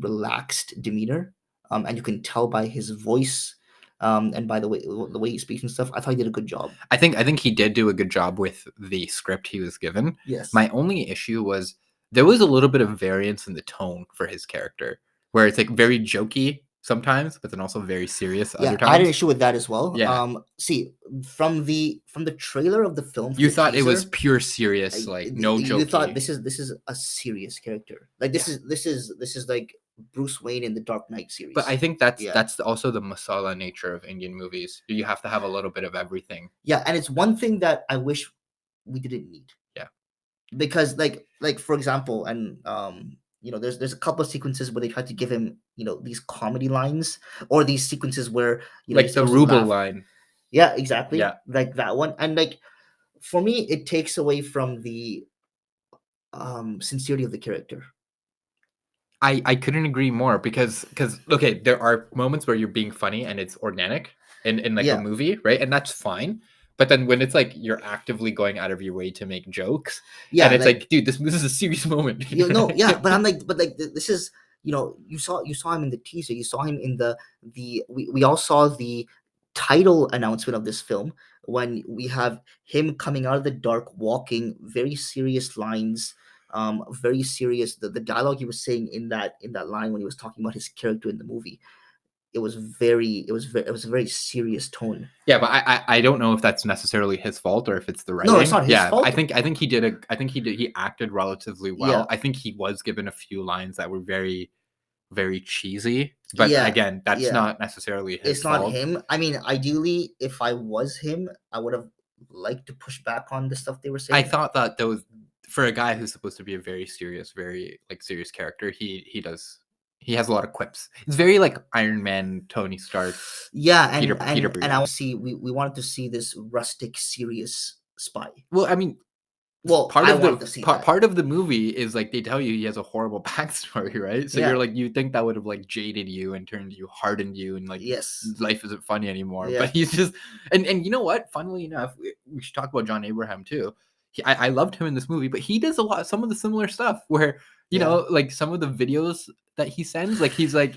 relaxed demeanor. And you can tell by his voice. And by the way he speaks and stuff, I thought he did a good job. I think he did do a good job with the script he was given. Yes. My only issue was there was a little bit of variance in the tone for his character, where it's like very jokey sometimes, but then also very serious Yeah, other I had an times. issue with that as well. Yeah. See, from the trailer of the film, from You the thought it was teaser, pure serious, like no you thought jokey. this is a serious character. Like Yeah. this is like Bruce Wayne in the Dark Knight But series. I think that's Yeah. also the masala nature of Indian movies. You have to have a little bit of everything. Yeah, and it's one thing that I wish we didn't need. Yeah. Because like for example, and there's a couple of sequences where they try to give him, these comedy lines, or these sequences where you're Like the supposed to ruble laugh. line. Yeah, exactly. Yeah. Like that one. And like for me, it takes away from the sincerity of the character. I couldn't agree more because okay, there are moments where you're being funny and it's organic in like a Yeah. movie, right? And that's fine. But then when it's like you're actively going out of your way to make jokes, and Yeah, it's like like, dude, this is a serious moment. yeah, but I'm like, this is, you saw him in the teaser, you saw him in we all saw the title announcement of this film, when we have him coming out of the dark, walking, very serious lines, very serious, the dialogue he was saying in that line when he was talking about his character in the movie, it was a very serious tone. Yeah, but I don't know if that's necessarily his fault or if it's the No, it's writing. not his Yeah, fault. I think he acted relatively Yeah. well. I think he was given a few lines that were very, very cheesy. But Yeah, again, that's yeah. not necessarily his It's not fault. him. I mean, ideally, if I was him, I would have liked to push back on the stuff they were I saying. thought that those for a guy who's supposed to be a very serious, very like serious character, he has a lot of quips. It's very like Iron Man, Tony Stark, Yeah, Peter and I Parker. we wanted to see this rustic, serious spy. Well, I mean, Well, part I of the wanted to see that. part of the movie is like they tell you he has a horrible backstory, right? So Yeah. you're like you think that would have like jaded you and turned you, hardened you, and like Yes. life isn't funny anymore. Yeah. But he's just and you know what? Funnily enough, we should talk about John Abraham too. I loved him in this movie, but he does some of the similar stuff where Yeah. like some of the videos that he sends, like he's like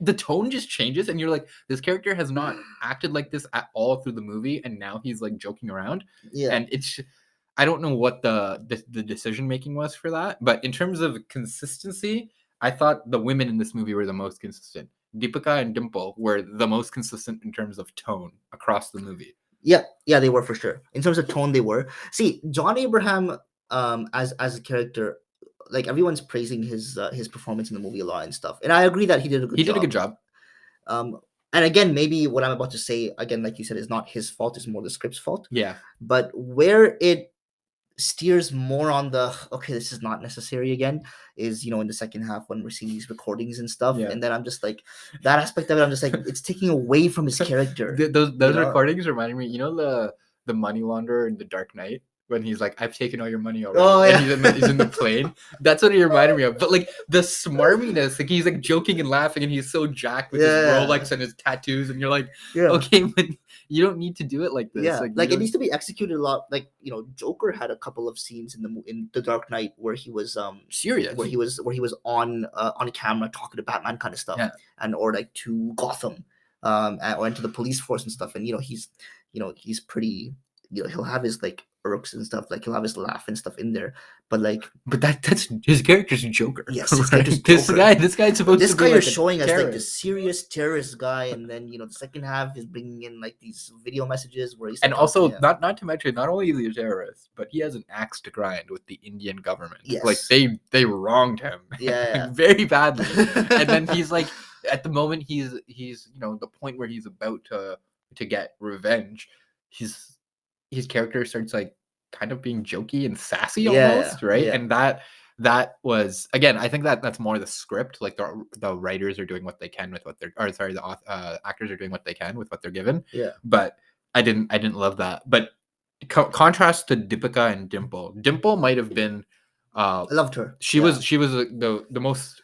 the tone just changes, and you're like, this character has not acted like this at all through the movie, and now he's like joking around, Yeah. and it's. I don't know what the decision making was for that, but in terms of consistency, I thought the women in this movie were the most consistent. Deepika and Dimple were the most consistent in terms of tone across the movie. Yeah, they were for sure. In terms of tone, they were. See, John Abraham, as a character, like everyone's praising his performance in the movie a lot and stuff, and I agree that he did a good He job. did a good job. And again, maybe what I'm about to say again, like you said, is not his fault; it's more the script's fault. Yeah, But where it steers more on the okay, this is not necessary again, is in the second half when we're seeing these recordings and stuff, Yeah. and then I'm just like, that aspect of it, I'm just like, it's taking away from his character. those you know? recordings reminded me. You know the money launderer in The Dark Knight when he's like, "I've taken all your money already," Oh, and yeah. he's in the plane. That's what he reminded me of. But like the smarminess, like he's like joking and laughing, and he's so jacked with his Yeah. Rolex and his tattoos, and you're like, Yeah. okay, but you don't need to do it like this. Yeah, Like, like it needs to be executed a lot. Like Joker had a couple of scenes in the Dark Knight where he was serious. where he was on camera talking to Batman kind of stuff, Yeah. and or like to Gotham, or into the police force and stuff. And he's pretty. He'll have his like irks and stuff. Like he'll have his laugh and stuff in there. But like, But that's his character's Joker. yes, his right? character's This Joker. this guy's supposed this to guy be you're like a showing us like the terrorist. serious terrorist guy, and then the second half is bringing in like these video messages where he's And like, also, yeah. not to mention, not only is he a terrorist, but he has an axe to grind with the Indian government. Yes. Like they wronged him, Yeah. very badly. And then he's like, at the moment, he's the point where he's about to get revenge. His character starts like kind of being jokey and sassy almost, right? Yeah. And that was, again, I think that's more the script. Like the writers are doing what they can with what they're, or sorry, the actors are doing what they can with what they're given. Yeah. But I didn't love that. But contrast to Deepika and Dimple. Dimple might have been. I loved her. She was the most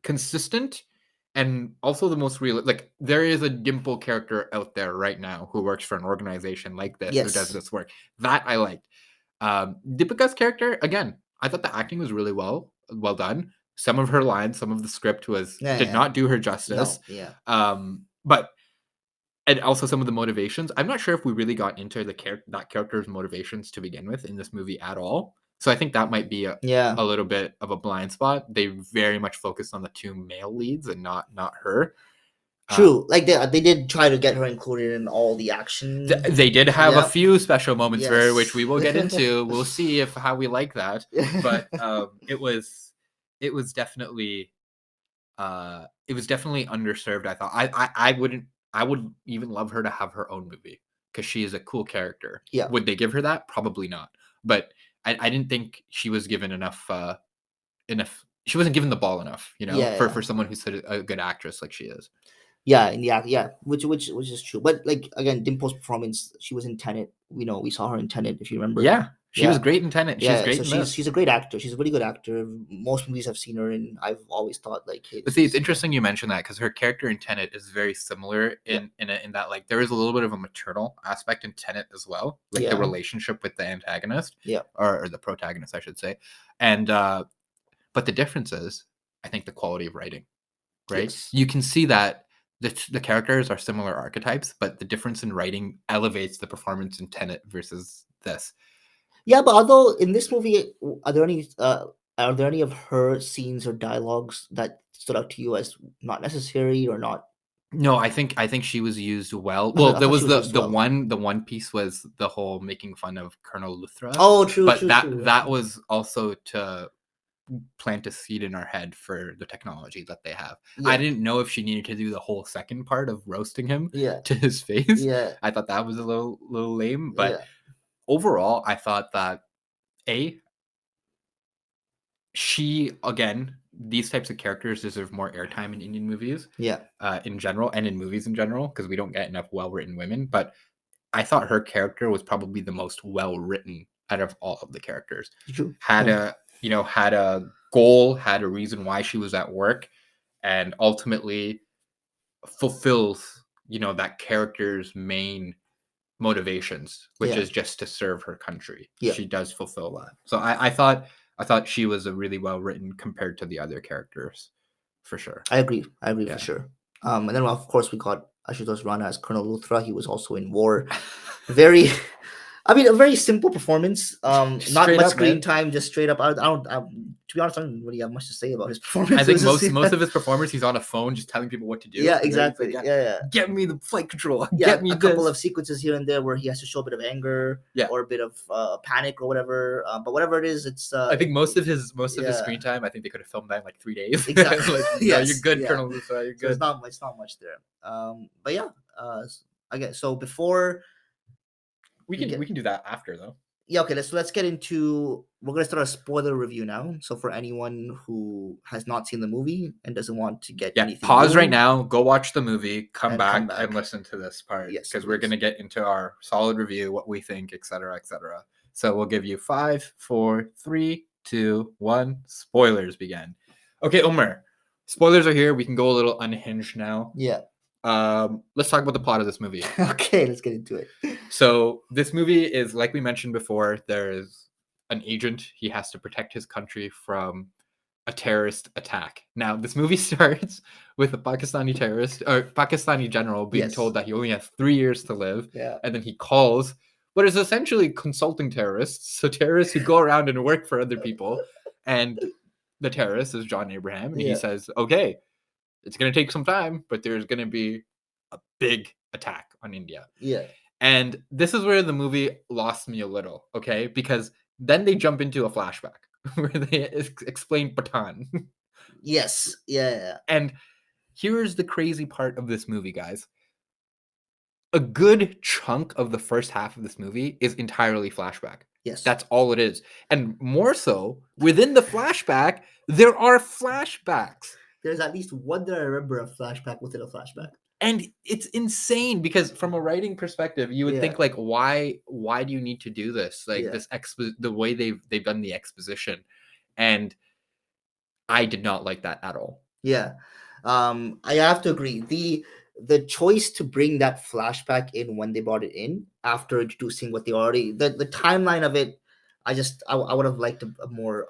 consistent, and also the most real. Like there is a Dimple character out there right now who works for an organization like this, who does Yes. this work. That I liked. Deepika's character, again, I thought the acting was really well done. Some of her lines, some of the script did not do her justice. No, yeah. But and also some of the motivations. I'm not sure if we really got into that character's motivations to begin with in this movie at all. So I think that might be Yeah. a little bit of a blind spot. They very much focused on the two male leads and not her. True. Like they did try to get her included in all the action. They did have a Yep. few special moments for her, which Yes. we will get into. We'll see if how we like that. But it was definitely underserved. I thought I would even love her to have her own movie because she is a cool character. Yeah. Would they give her that? Probably not. But I didn't think she was given enough. She wasn't given the ball enough, Yeah. for someone who's a good actress like she is. Yeah, which is true. But like again, Dimple's performance, she was in Tenet. We saw her in Tenet, if you remember. Yeah, she was Yeah. great in Tenet. She's Yeah, great so in this. she's a great actor. She's a really good actor. Most movies I've seen her in, I've always thought like, hey, But see, it's interesting you mentioned that because her character in Tenet is very similar in that like there is a little bit of a maternal aspect in Tenet as well, like the Yeah. relationship with the antagonist, Yeah. or the protagonist, I should say. And but the difference is, I think, the quality of writing, right? Yes. You can see that the characters are similar archetypes, but the difference in writing elevates the performance in Tenet versus this. Yeah, but although in this movie, are there any of her scenes or dialogues that stood out to you as not necessary or not? No, I think she was used well. I Well, thought there was she was used the well. one piece was the whole making fun of Colonel Luthra. Oh, true, But true, that true. that was also to plant a seed in our head for the technology that they have. Yeah. I didn't know if she needed to do the whole second part of roasting him Yeah. to his face. Yeah. I thought that was a little lame, but Yeah. overall, I thought that these types of characters deserve more airtime in Indian movies. Yeah. In general, and in movies in general, because we don't get enough well-written women. But I thought her character was probably the most well-written out of all of the characters. True. Had a goal, had a reason why she was at work, and ultimately fulfills that character's main motivations, which is just to serve her country. Yeah. She does fulfill that. So I thought she was a really well written compared to the other characters, for sure. I agree for sure. And then of course we got Ashutosh Rana as Colonel Luthra. He was also in War. Very, a very simple performance. Not much screen time, just straight up. I don't. To be honest, I don't really have much to say about his performance. I think most of his performance, he's on a phone just telling people what to do. Yeah, exactly. Yeah. Get me the flight control. Yeah, Get me a couple of sequences here and there where he has to show a bit of anger, or a bit of panic or whatever. But whatever it is, it's. I think most of his screen time, I think they could have filmed that in like 3 days. Exactly. You're good, Colonel Luthra. You're good. So it's not much there. But yeah. I guess so. Before. We can do that after though. Yeah, okay, let's get into, we're gonna start a spoiler review now. So for anyone who has not seen the movie and doesn't want to get anything, pause right now, go watch the movie, come back and listen to this part. Yes, because we're gonna get into our solid review, what we think, etc. etc. So we'll give you 5, 4, 3, 2, 1. Spoilers begin. Okay, Omar. Spoilers are here. We can go a little unhinged now. Yeah. Let's talk about the plot of this movie. Okay, let's get into it. So this movie is, like we mentioned before, there is an agent. He has to protect his country from a terrorist attack. Now, this movie starts with a Pakistani terrorist, or Pakistani general, being told that he only has 3 years to live. Yeah. And then he calls what is essentially consulting terrorists. So terrorists who go around and work for other people. And the terrorist is John Abraham. And he says, okay, it's going to take some time, but there's going to be a big attack on India. Yeah. And this is where the movie lost me a little, okay? Because then they jump into a flashback where they explain PATHAAN. Yes. Yeah. And here's the crazy part of this movie, guys. A good chunk of the first half of this movie is entirely flashback. Yes. That's all it is. And more so, within the flashback, there are flashbacks. There's at least one that I remember, a flashback within a flashback. And it's insane because from a writing perspective, you would think like, why do you need to do this? Like this the way they've done the exposition. And I did not like that at all. Yeah. I have to agree. The choice to bring that flashback in when they brought it in after introducing what they already, the timeline of it, I would have liked a more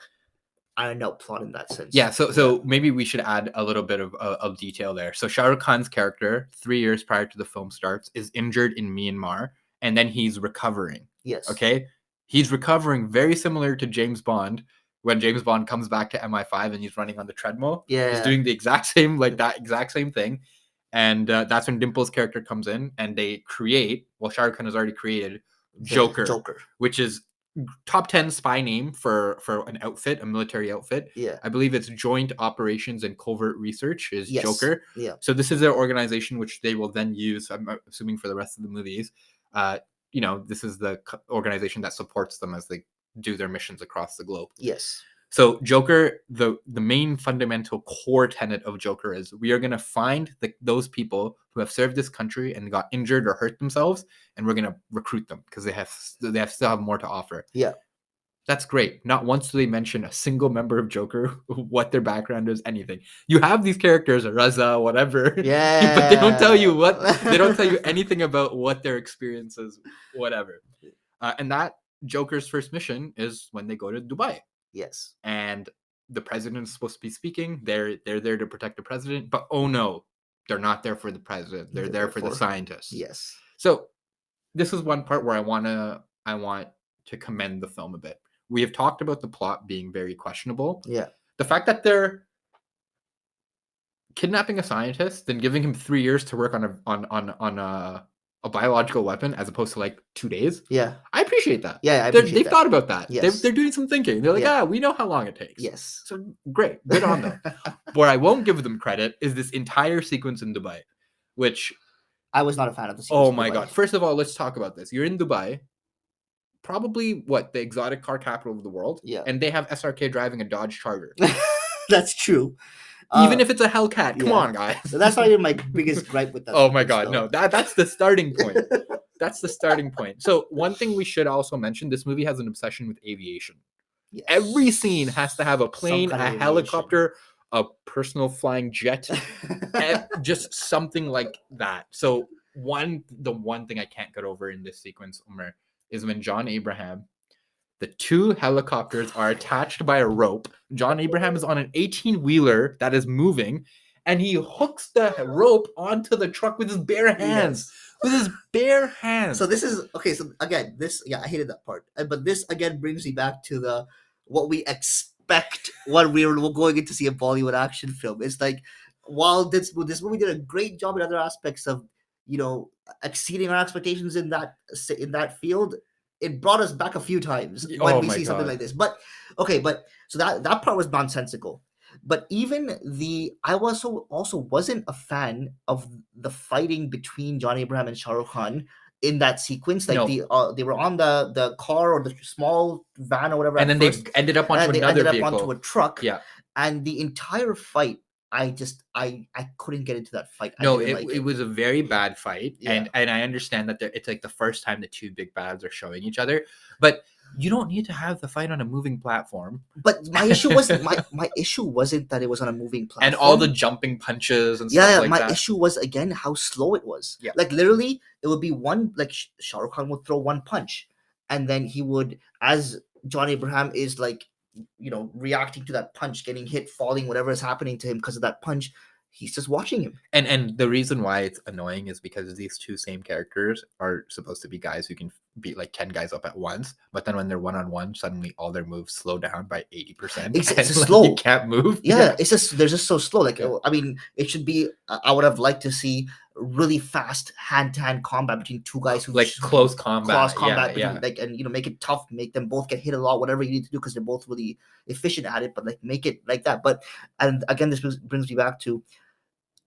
ironed out plot in that sense. Yeah, so maybe we should add a little bit of detail there. So Shah Rukh Khan's character, 3 years prior to the film starts, is injured in Myanmar, and then he's recovering. Yes. Okay? He's recovering very similar to James Bond. When James Bond comes back to MI5 and he's running on the treadmill, he's doing the exact same, like that exact same thing. And that's when Dimple's character comes in and they create, well, Shah Rukh Khan has already created Joker, which is top 10 spy name for an outfit, a military outfit. Yeah. I believe it's Joint Operations and Covert Research is Joker. Yeah. So this is their organization, which they will then use, I'm assuming, for the rest of the movies. This is the organization that supports them as they do their missions across the globe. Yes. So Joker, the main fundamental core tenet of Joker is we are going to find those people who have served this country and got injured or hurt themselves, and we're going to recruit them because they still have more to offer. Yeah. That's great. Not once do they mention a single member of Joker, what their background is, anything. You have these characters, Raza, whatever. Yeah. But they don't tell you they don't tell you anything about what their experience is, whatever. And that Joker's first mission is when they go to Dubai. Yes. And the president is supposed to be speaking. They're there to protect the president. But oh no, they're not there for the president. They're there for the scientists. Yes. So this is one part where I want to commend the film a bit. We have talked about the plot being very questionable. Yeah. The fact that they're kidnapping a scientist and giving him 3 years to work on a biological weapon as opposed to like 2 days. Yeah. I appreciate that. Yeah, they've thought about that. Yes. They're doing some thinking. They're like, we know how long it takes. Yes. So great. Good on them. Where I won't give them credit is this entire sequence in Dubai, which I was not a fan of the sequence. Oh my God. First of all, let's talk about this. You're in Dubai. Probably the exotic car capital of the world. Yeah. And they have SRK driving a Dodge Charger. That's true. Even if it's a Hellcat. Come on, guys. So that's not even my biggest gripe with that. Oh my God. No, that's the starting point. That's the starting point. So one thing we should also mention, this movie has an obsession with aviation. Yes. Every scene has to have a plane, a helicopter, a personal flying jet, just something like that. So the one thing I can't get over in this sequence, Umar, is when John Abraham, the two helicopters are attached by a rope. John Abraham is on an 18-wheeler that is moving, and he hooks the rope onto the truck with his bare hands. Yes. With his bare hands. So this is okay. So again, I hated that part. But this again brings me back to what we expect when we're going in to see a Bollywood action film. It's like, while this movie did a great job in other aspects of, exceeding our expectations in that field, it brought us back a few times when we see something like this. But so that part was nonsensical. But even I also wasn't a fan of the fighting between John Abraham and Shah Rukh Khan in that sequence. Like they were on the car or the small van or whatever, and then they ended up onto another vehicle, onto a truck. Yeah, and the entire fight, I couldn't get into that fight. No, it was a very bad fight, and I understand that it's like the first time the two big bads are showing each other, but you don't need to have the fight on a moving platform. But my issue wasn't my issue wasn't that it was on a moving platform and all the jumping punches and stuff like that. My issue was, again, how slow it was. Yeah. Like literally, it would be one, like Shah Rukh Khan would throw one punch, and then he would, as John Abraham is like, reacting to that punch, getting hit, falling, whatever is happening to him because of that punch, he's just watching him. And the reason why it's annoying is because these two same characters are supposed to be guys who can beat like 10 guys up at once, but then when they're one-on-one, suddenly all their moves slow down by 80%. It's slow. You can't move. Yeah, they're just so slow. Like, I mean, it should be, I would have liked to see really fast hand-to-hand combat between two guys who like close combat, like, and make it tough, make them both get hit a lot, whatever you need to do, because they're both really efficient at it, but like make it like that. But, and again, this brings me back to,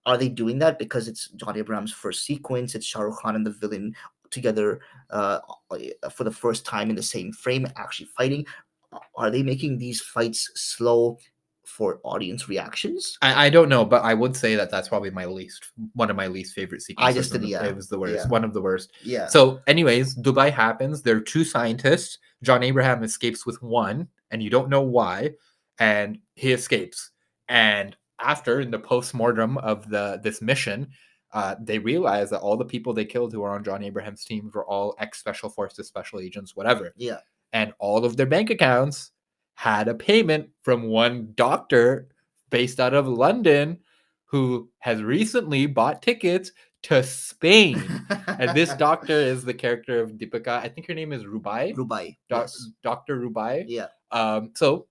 are they doing that because it's John Abraham's first sequence? It's Shah Rukh Khan and the villain together for the first time in the same frame, actually fighting. Are they making these fights slow for audience reactions? I don't know, but I would say that's probably one of my least favorite sequences. I just did, It was the worst, one of the worst. Yeah. So anyways, Dubai happens. There are two scientists. John Abraham escapes with one, and you don't know why, and he escapes. And after, in the post-mortem of this mission, they realize that all the people they killed who were on John Abraham's team were all ex-special forces, special agents, whatever. Yeah. And all of their bank accounts had a payment from one doctor based out of London who has recently bought tickets to Spain. And this doctor is the character of Deepika. I think her name is Rubai. Rubai. Yes. Dr. Rubai. Yeah. So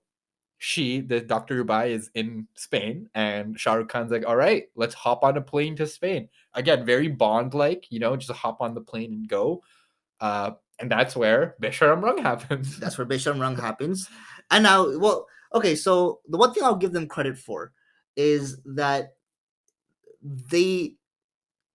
the Dr. Rubai is in Spain, and Shah Rukh Khan's like, all right, let's hop on a plane to Spain. Again, very Bond-like, just hop on the plane and go. And that's where Besharam Rung happens. That's where Besharam Rung happens. And now, well, okay, so the one thing I'll give them credit for is that they,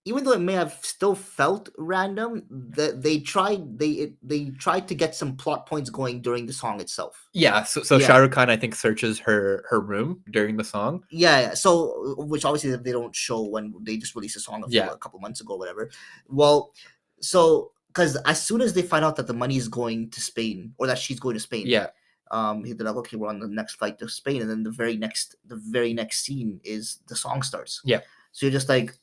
even though it may have still felt random, that they tried to get some plot points going during the song itself. Yeah, so Shah Rukh Khan, I think, searches her room during the song. Yeah. So, which obviously they don't show when they just released a song a couple months ago, or whatever. Well, so because as soon as they find out that the money is going to Spain, or that she's going to Spain, they're like, okay, we're on the next flight to Spain, and then the very next scene is the song starts. Yeah. So you're just like,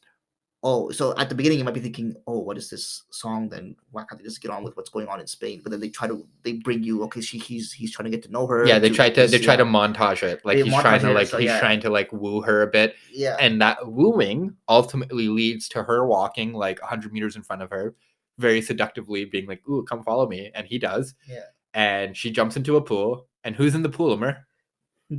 oh, so at the beginning you might be thinking, oh, what is this song? Then why can't they just get on with what's going on in Spain? But then they bring you, okay, he's trying to get to know her. Yeah, they try to montage it, like he's trying to like woo her a bit. Yeah, and that wooing ultimately leads to her walking like 100 meters in front of her, very seductively, being like, "Ooh, come follow me," and he does. Yeah, and she jumps into a pool, and who's in the pool, Amar?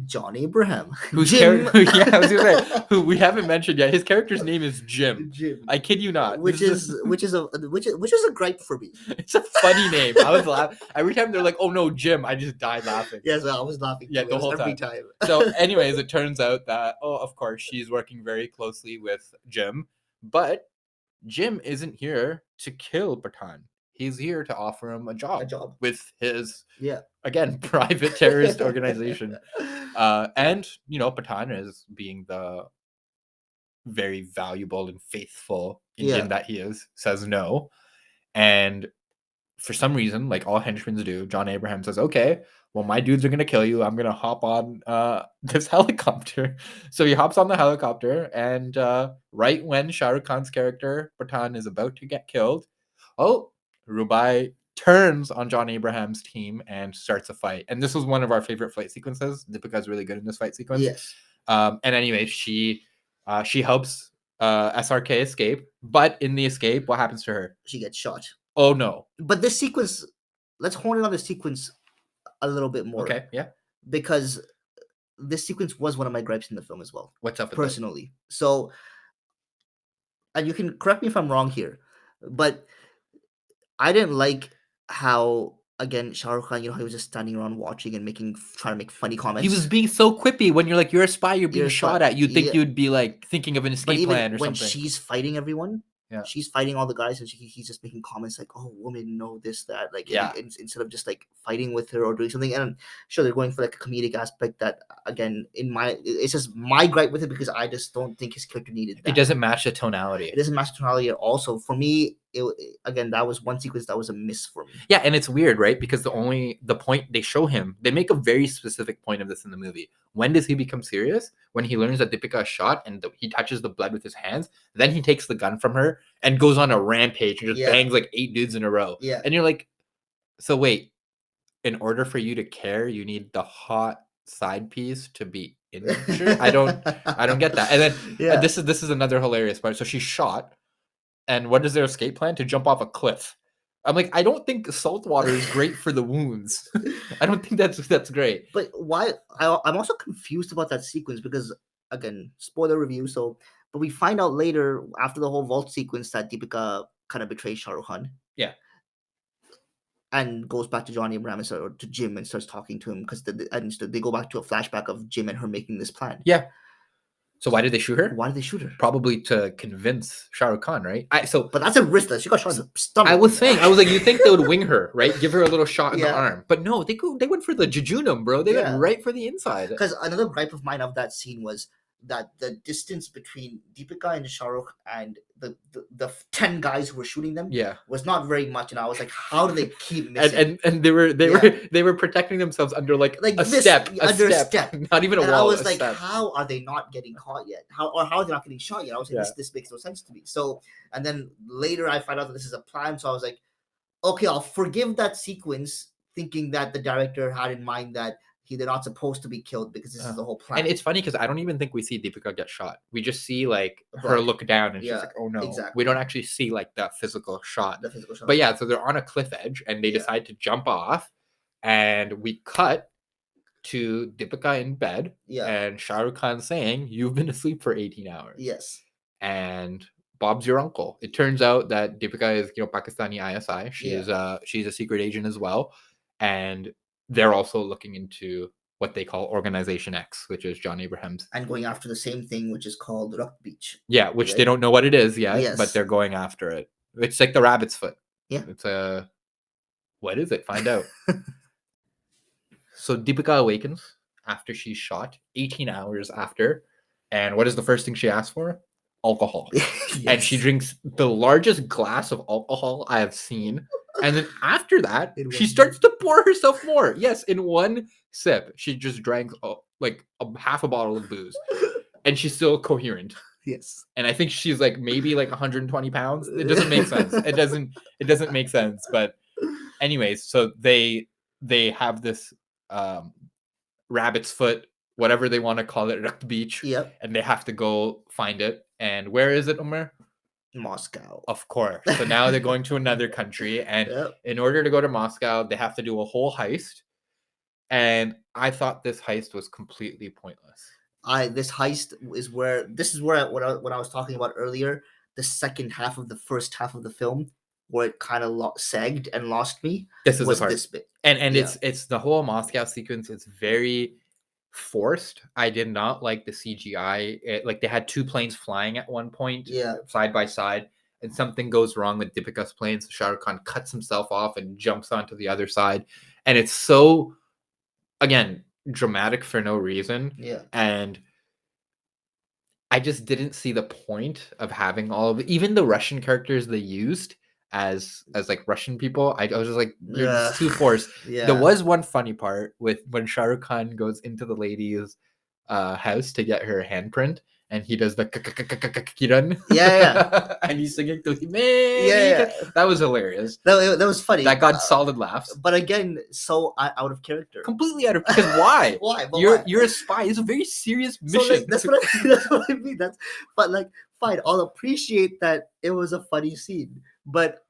John Abraham. Whose Jim. I was gonna say, who we haven't mentioned yet. His character's name is Jim. I kid you not. Which is a gripe for me. It's a funny name. I was laughing every time they're like, "Oh no, Jim!" I just died laughing. Yes, I was laughing. Yeah, the whole every time. So, anyways, it turns out that of course, she's working very closely with Jim, but Jim isn't here to kill Pathaan. He's here to offer him a job with his again private terrorist organization. And Pathaan, is being the very valuable and faithful Indian that he is, says no. And for some reason, like all henchmen do, John Abraham says, okay, well, my dudes are going to kill you. I'm going to hop on this helicopter. So he hops on the helicopter, and right when Shah Rukh Khan's character, Pathaan, is about to get killed, Rubai turns on John Abraham's team and starts a fight. And this was one of our favorite fight sequences. Deepika's really good in this fight sequence. Yes. And anyway, she helps SRK escape. But in the escape, what happens to her? She gets shot. Oh, no. But this sequence, let's hone in on the sequence a little bit more. Okay, yeah. Because this sequence was one of my gripes in the film as well. What's up with personally? That? So, and you can correct me if I'm wrong here, but I didn't like how, again, Shah Rukh Khan, he was just standing around watching and trying to make funny comments. He was being so quippy. When you're like, you're a spy, you're being shot at. You'd think you'd be like thinking of an escape plan or when something. She's fighting everyone. Yeah. She's fighting all the guys, and he's just making comments like, "Oh, women know this, that." Like, instead of just like fighting with her or doing something. And sure, they're going for like a comedic aspect that, again, it's just my gripe with it, because I just don't think his character needed that. It doesn't match the tonality. It doesn't match the tonality at all. So for me, again, that was one sequence that was a miss for me. Yeah, and it's weird, right? Because the point they show him, they make a very specific point of this in the movie. When does he become serious? When he learns that Deepika is shot and he touches the blood with his hands, then he takes the gun from her and goes on a rampage and just bangs like 8 dudes in a row. Yeah. And you're like, so wait, in order for you to care, you need the hot side piece to be injured? I don't get that. And then this is another hilarious part. So she's shot, and what is their escape plan? To jump off a cliff. I'm like, I don't think salt water is great for the wounds. I don't think that's great. But why? I'm also confused about that sequence, because, again, spoiler review. But we find out later, after the whole vault sequence, that Deepika kind of betrays Shah Rukh Khan. Yeah. And goes back to Johnny Abraham or to Jim and starts talking to him, because they go back to a flashback of Jim and her making this plan. Yeah. So why did they shoot her? Why did they shoot her? Probably to convince Shah Rukh Khan, right? But that's a risk. She got shot in the stomach. I was like, you think they would wing her, right? Give her a little shot in the arm. But no, they went for the jejunum, bro. They went right for the inside. Because another gripe of mine of that scene was that the distance between Deepika and Shah Rukh and the 10 guys who were shooting them was not very much, and I was like, how do they keep missing? And they were protecting themselves under like a step, not even a wall. I was like, how are they not getting caught yet? How are they not getting shot yet? I was like, this makes no sense to me. So, and then later I find out that this is a plan, so I was like, okay, I'll forgive that sequence, thinking that the director had in mind that they're not supposed to be killed because this is the whole plan. And it's funny because I don't even think we see Deepika get shot. We just see like her Blood. look down and she's Yeah, like, oh no. exactly. We don't actually see like that physical shot. The physical shot. But yeah, so they're on a cliff edge and they Yeah. decide to jump off, and we cut to Deepika in bed, Yeah. and Shah Rukh Khan saying, "You've been asleep for 18 hours." Yes. And Bob's your uncle. It turns out that Deepika is, Pakistani ISI. She's a secret agent as well, and they're also looking into what they call Organization X, which is John Abraham's, and going after the same thing, which is called Ruck Beach. Yeah, which they don't know what it is yet, Yes. but they're going after it. It's like the rabbit's foot. Yeah. It's what is it? Find out. So Deepika awakens after she's shot, 18 hours after, and what is the first thing she asks for? Alcohol. Yes. And she drinks the largest glass of alcohol I have seen. And then after that, she starts to pour herself more. Yes, in one sip, she just drank like half a bottle of booze. And she's still coherent. Yes. And I think she's like maybe like 120 pounds. It doesn't make sense. It doesn't make sense. But anyways, so they have this rabbit's foot, whatever they want to call it, Ruck Beach. Yep. And they have to go find it. And where is it, Umar? Moscow. Of course. So now they're going to another country. And in order to go to Moscow, they have to do a whole heist. And I thought this heist was completely pointless. This heist is where what I was talking about earlier, the second half of the first half of the film, where it kind of sagged and lost me. This is the part. This bit. And it's the whole Moscow sequence. It's very forced. I did not like the CGI. Like they had two planes flying at one point, side by side, and something goes wrong with Deepika's plane. So Shah Rukh Khan cuts himself off and jumps onto the other side, and it's so, again, dramatic for no reason. Yeah. And I just didn't see the point of having all of it. Even the Russian characters they used as like Russian people, I was just like, they're just too forced. Yeah. There was one funny part with when Shah Rukh Khan goes into the lady's house to get her handprint, and he does the kiran. Yeah. And he's singing to him. Yeah. That was hilarious. That was funny. That got solid laughs. But again, so out of character. Completely out of, because why? Why? But you're a spy. It's a very serious mission. So that's what I mean. But like, fine, I'll appreciate that it was a funny scene, but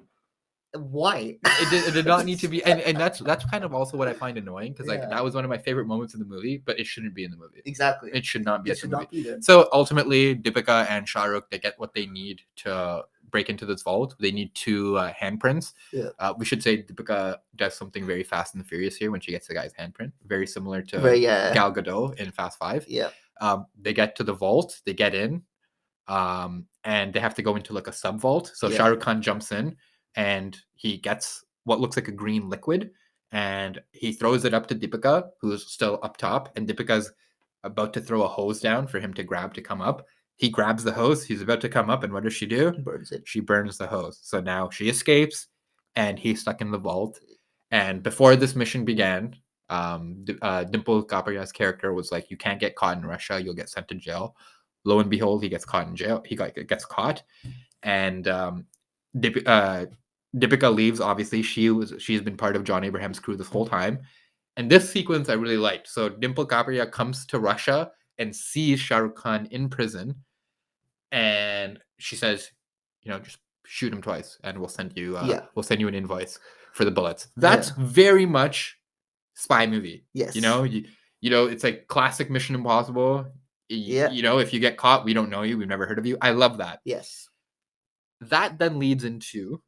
why? It did not need to be, and that's kind of also what I find annoying, because like that was one of my favorite moments in the movie, but it shouldn't be in the movie. Exactly. It should not be. It should not be there. So ultimately, Deepika and Shah Rukh, they get what they need to break into this vault. They need two handprints. Yeah. We should say Deepika does something very Fast and the Furious here when she gets the guy's handprint, very similar to Gal Gadot in Fast 5. Yeah. They get to the vault. They get in, and they have to go into like a sub vault. So Shah Rukh Khan jumps in, and he gets what looks like a green liquid, and he throws it up to Deepika, who's still up top, and Deepika's about to throw a hose down for him to grab to come up. He grabs the hose, he's about to come up, and what does she do? Burns it. She burns the hose. So now she escapes, and he's stuck in the vault. And before this mission began, Dimple Kapadia's character was like, you can't get caught in Russia, you'll get sent to jail. Lo and behold, he gets caught in jail. He gets caught, and Deepika leaves. Obviously, she's been part of John Abraham's crew this whole time, and this sequence I really liked. So Dimple Kapadia comes to Russia and sees Shah Rukh Khan in prison, and she says, just shoot him twice, and we'll send you an invoice for the bullets. That's very much spy movie. Yes. It's like classic Mission Impossible. If you get caught, we don't know you. We've never heard of you. I love that. Yes. That then leads into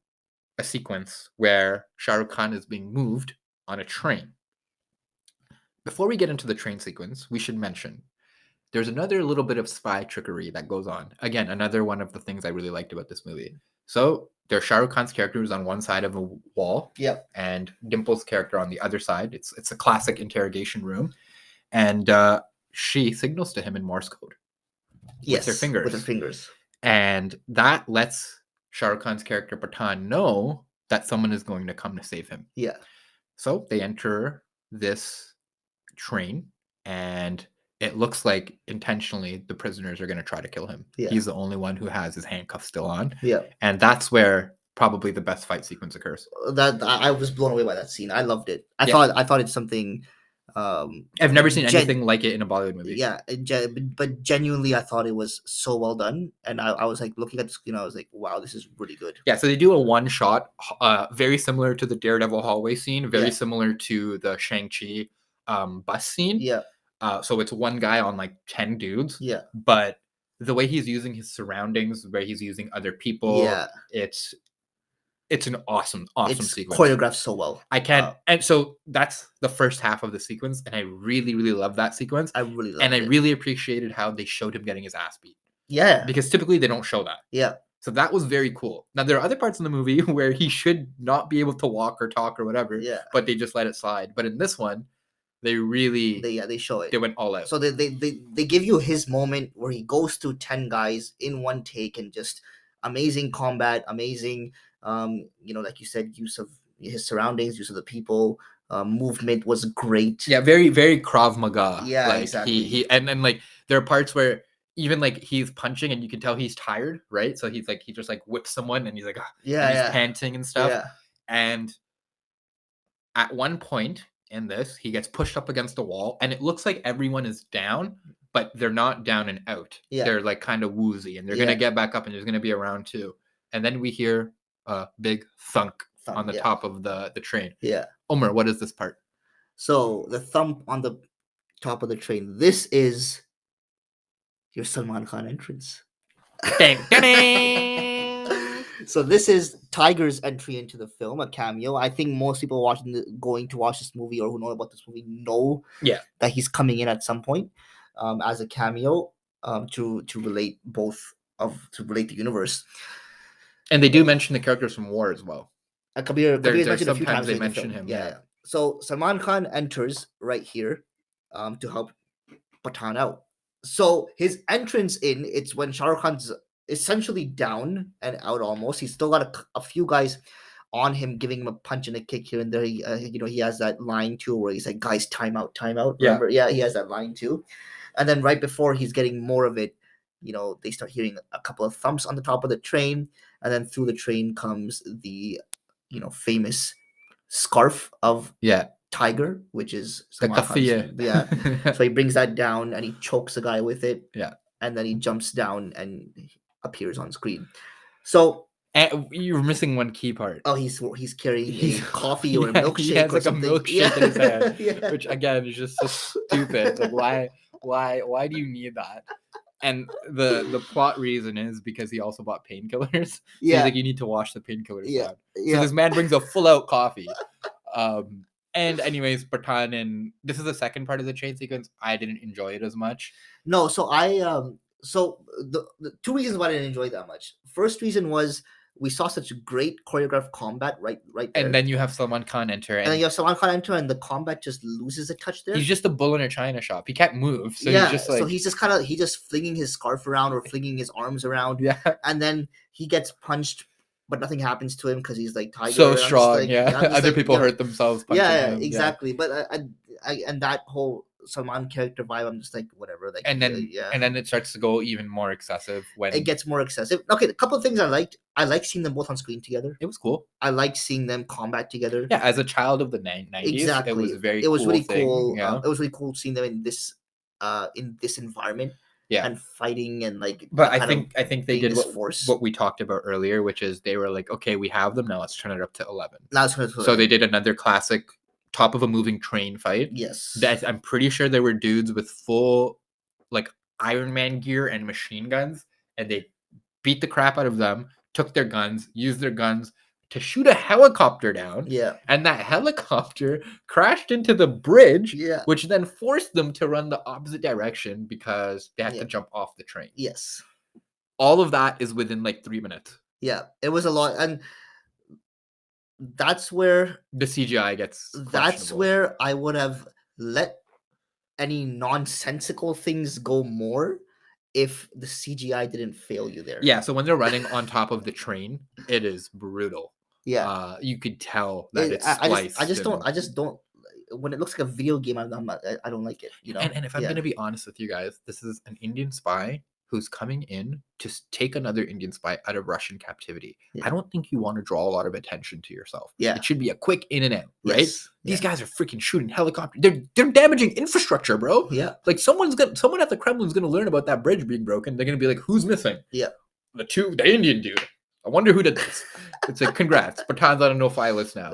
a sequence where Shah Rukh Khan is being moved on a train. Before we get into the train sequence, we should mention there's another little bit of spy trickery that goes on. Again, another one of the things I really liked about this movie. So there's Shah Rukh Khan's character who's on one side of a wall, and Dimple's character on the other side. It's a classic interrogation room, and she signals to him in Morse code. Yes, with her fingers. And that lets Shah Rukh Khan's character PATHAAN know that someone is going to come to save him. Yeah. So they enter this train, and it looks like intentionally the prisoners are going to try to kill him. Yeah. He's the only one who has his handcuffs still on. Yeah. And that's where probably the best fight sequence occurs. That I was blown away by that scene. I loved it. I thought it's something I've never seen Gen- anything like it in a Bollywood movie. yeah, but genuinely, I thought it was so well done, and I was like looking at the screen, I was like, wow, this is really good. Yeah, so they do a one shot, very similar to the Daredevil hallway scene, very Yeah. similar to the Shang-Chi bus scene. Yeah, So it's one guy on like 10 dudes, yeah, but the way he's using his surroundings, the way he's using other people, yeah. it's an awesome It's sequence. choreographed so well. I can't, and so that's the first half of the sequence, and I really, really love that sequence. I really loved And I it. really appreciated how they showed him getting his ass beat, Yeah, because typically they don't show that. yeah, So that was very cool. Now there are other parts in the movie where he should not be able to walk or talk or whatever, yeah. but they just let it slide. But in this one, they really They show it. they went all out. So they give you his moment where he goes through 10 guys in one take, and just amazing combat, amazing like you said, use of his surroundings, use of the people, movement was great. Yeah, very, very Krav Maga. Yeah, like, exactly. He and then like there are parts where even like he's punching and you can tell he's tired, right? So he's like he just like whips someone and he's like, "Ah," Yeah, and he's yeah, panting and stuff. yeah, And at one point in this, he gets pushed up against a wall, and it looks like everyone is down, but they're not down and out. Yeah. They're like kind of woozy, and they're Yeah. gonna get back up, and there's gonna be a round two. And then we hear a big thunk on the yeah. top of the train. Yeah. Omer, what is this part? So the thump on the top of the train. This is your Salman Khan entrance. Dang, dang. So this is Tiger's entry into the film, a cameo. I think most people going to watch this movie or who know about this movie know that he's coming in at some point as a cameo to relate the universe. And they do mention the characters from War as well. Kabir mentioned a few times they in the mention film. him. Yeah. So Salman Khan enters right here to help Pathaan out. So his entrance it's when Shah Rukh Khan's essentially down and out almost. He's still got a few guys on him, giving him a punch and a kick here and there. He has that line too where he's like, guys, time out. Remember? Yeah, he has that line too. And then right before he's getting more of it, they start hearing a couple of thumps on the top of the train, and then through the train comes the famous scarf of Tiger, which is the kafia. Yeah. So he brings that down and he chokes the guy with it. Yeah. And then he jumps down and appears on screen. So you're missing one key part. Oh, he's carrying a coffee or a milkshake. He has like a milkshake in his hand, Yeah. which again is just so stupid. Like why do you need that? And the plot reason is because he also bought painkillers. So he's like, you need to wash the painkillers down. So this man brings a full out coffee. And anyways, Pathaan, and this is the second part of the train sequence. I didn't enjoy it as much. No, so so the two reasons why I didn't enjoy it that much. First reason was we saw such great choreographed combat right there. And then you have Salman Khan enter. And then you have Salman Khan enter, and the combat just loses a touch there. He's just a bull in a china shop. He can't move. So he's just flinging his scarf around or flinging his arms around. Yeah. And then he gets punched, but nothing happens to him because he's like Tiger. So strong, Other people hurt themselves. Yeah, exactly. Yeah. But and that whole Salman character vibe, I'm just like whatever. Like, and then it starts to go even more excessive when it gets more excessive. Okay, a couple of things I liked. I liked seeing them both on screen together. It was cool. I liked seeing them combat together. Yeah, as a child of the 90s, exactly. It was really cool. Yeah. It was really cool seeing them in this environment. Yeah, and fighting and like. But I think they did what we talked about earlier, which is they were like, okay, we have them now. Let's turn it up to 11. So they did another classic top of a moving train fight. Yes, I'm pretty sure there were dudes with full like Iron Man gear and machine guns, and they beat the crap out of them. Took their guns, used their guns to shoot a helicopter down. Yeah. And that helicopter crashed into the bridge, yeah, which then forced them to run the opposite direction because they had to jump off the train. Yes. All of that is within like 3 minutes. Yeah. It was a lot. And that's where the CGI gets. That's where I would have let any nonsensical things go more if the CGI didn't fail you there. Yeah, so when they're running on top of the train, it is brutal. Yeah, you could tell that it's spliced. I just don't. When it looks like a video game, I don't like it. You know. And if I'm gonna be honest with you guys, this is an Indian spy who's coming in to take another Indian spy out of Russian captivity. Yeah. I don't think you want to draw a lot of attention to yourself. Yeah. It should be a quick in and out, right? Yes. These Yeah. guys are freaking shooting helicopters. They're damaging infrastructure, bro. Yeah. Like someone at the Kremlin's gonna learn about that bridge being broken. They're gonna be like, who's missing? Yeah. The Indian dude. I wonder who did this. It's like, congrats, Pathaan's on a no-fly list now.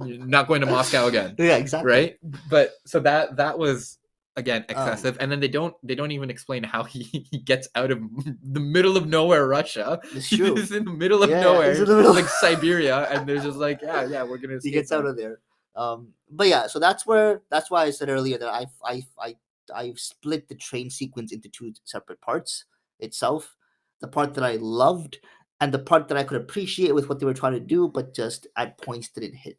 You're not going to Moscow again. Yeah, exactly. Right? But so that was again excessive. And then they don't even explain how he gets out of the middle of nowhere, Russia. It's true. He's in the middle of nowhere, like Siberia, and they're just like, yeah, we're gonna. He gets out of there. But yeah, so that's why I said earlier that I split the train sequence into two separate parts itself. The part that I loved and the part that I could appreciate with what they were trying to do, but just at points didn't hit.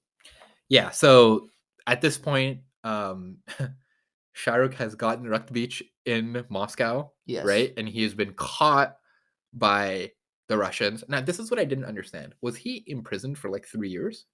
Yeah, so at this point, Shah Rukh has gotten Rakt Beach in Moscow, Yes. right? And he has been caught by the Russians. Now, this is what I didn't understand. Was he imprisoned for like 3 years?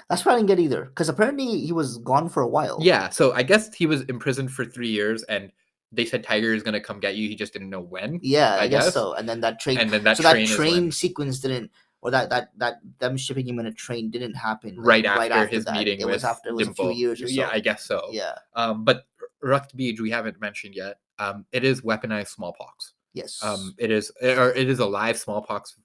That's what I didn't get either, because apparently he was gone for a while. Yeah, so I guess he was imprisoned for 3 years, and they said Tiger is gonna come get you. He just didn't know when. Yeah, I guess so. And then that train, that train sequence didn't, or that them shipping him in a train didn't happen right after his meeting. It was a few years or so. Yeah, I guess so. Yeah. But Rakt Beach we haven't mentioned yet. It is weaponized smallpox. Yes. It is a live smallpox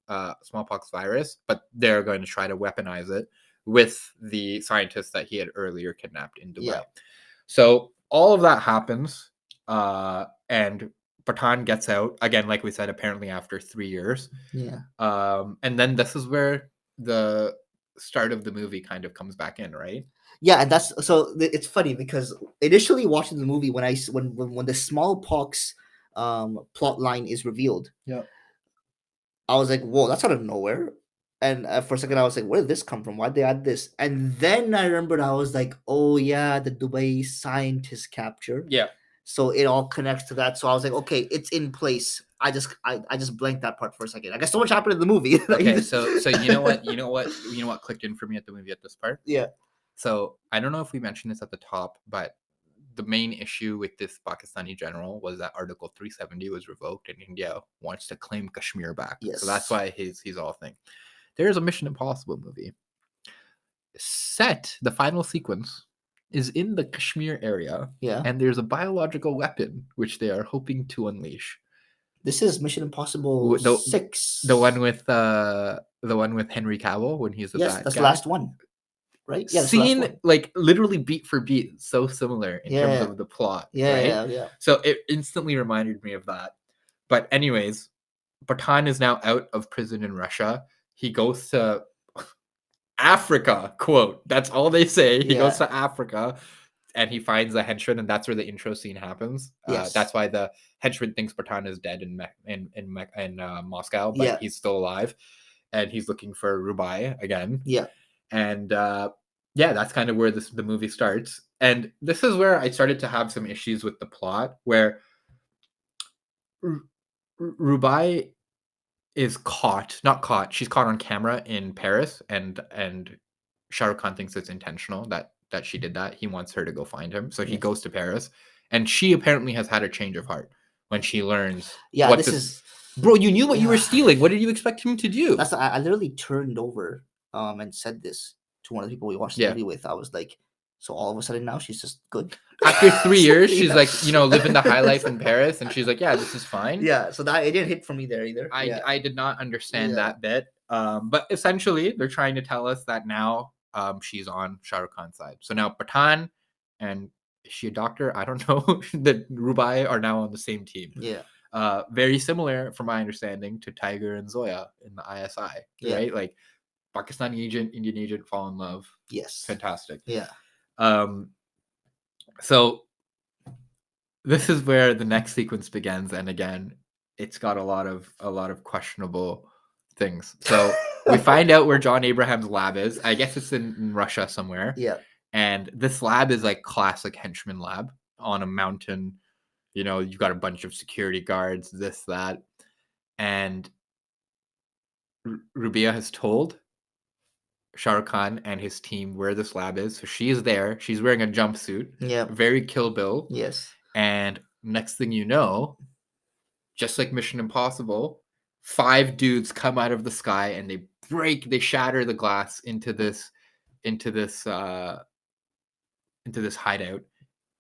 virus, but they're going to try to weaponize it with the scientists that he had earlier kidnapped in Dubai. Yeah. So all of that happens, and Pathaan gets out again, like we said, apparently after 3 years. Yeah. And then this is where the start of the movie kind of comes back in, right? Yeah, and it's funny because initially watching the movie when the smallpox plot line is revealed, yeah, I was like, whoa, that's out of nowhere. And for a second, I was like, where did this come from? Why'd they add this? And then I remembered, I was like, oh yeah, the Dubai scientist capture. Yeah. So it all connects to that. So I was like, okay, it's in place. I just blanked that part for a second. I guess so much happened in the movie. Okay, so you know what clicked in for me at the movie at this part? Yeah. So I don't know if we mentioned this at the top, but the main issue with this Pakistani general was that Article 370 was revoked, and India wants to claim Kashmir back. Yes. So that's why he's all thing. There's a Mission Impossible movie. The final sequence is in the Kashmir area. Yeah. And there's a biological weapon which they are hoping to unleash. This is Mission Impossible 6. The one with Henry Cavill when he's the bad guy. That's the last one. Right? Yeah. Scene like literally beat for beat, so similar in terms of the plot. Yeah, right? yeah. So it instantly reminded me of that. But anyways, Pathaan is now out of prison in Russia. He goes to Africa, quote. That's all they say. He goes to Africa and he finds the henchman, and that's where the intro scene happens. Yes. That's why the henchman thinks Pathaan is dead in Moscow, but he's still alive, and he's looking for Rubai again. Yeah. And that's kind of where the movie starts. And this is where I started to have some issues with the plot, where Rubai is she's caught on camera in Paris, and Shah Rukh Khan thinks it's intentional that she did that. He wants her to go find him, so he goes to Paris, and she apparently has had a change of heart when she learns bro, you knew what you were stealing. What did you expect him to do? I literally turned over and said this to one of the people we watched the movie with. I was like, so all of a sudden now she's just good. After 3 years, she's like, living the high life in Paris, and she's like, yeah, this is fine. Yeah, so that it didn't hit for me there either. I did not understand that bit. But essentially, they're trying to tell us that now she's on Shah Rukh Khan's side. So now Pathaan and is she a doctor? I don't know. The Rubai are now on the same team. Yeah. Very similar, from my understanding, to Tiger and Zoya in the ISI. Right? Like Pakistani agent, Indian agent fall in love. Yes. Fantastic. Yeah. So this is where the next sequence begins, and again, it's got a lot of questionable things. So we find out where John Abraham's lab is. I guess it's in Russia somewhere. Yeah. And this lab is like classic henchman lab on a mountain. You've got a bunch of security guards, this, that. And Rubia has told Shah Rukh Khan and his team where this lab is. So she is there. She's wearing a jumpsuit. Yeah. Very Kill Bill. Yes. And next thing you know, just like Mission Impossible, 5 dudes come out of the sky and they shatter the glass into this hideout.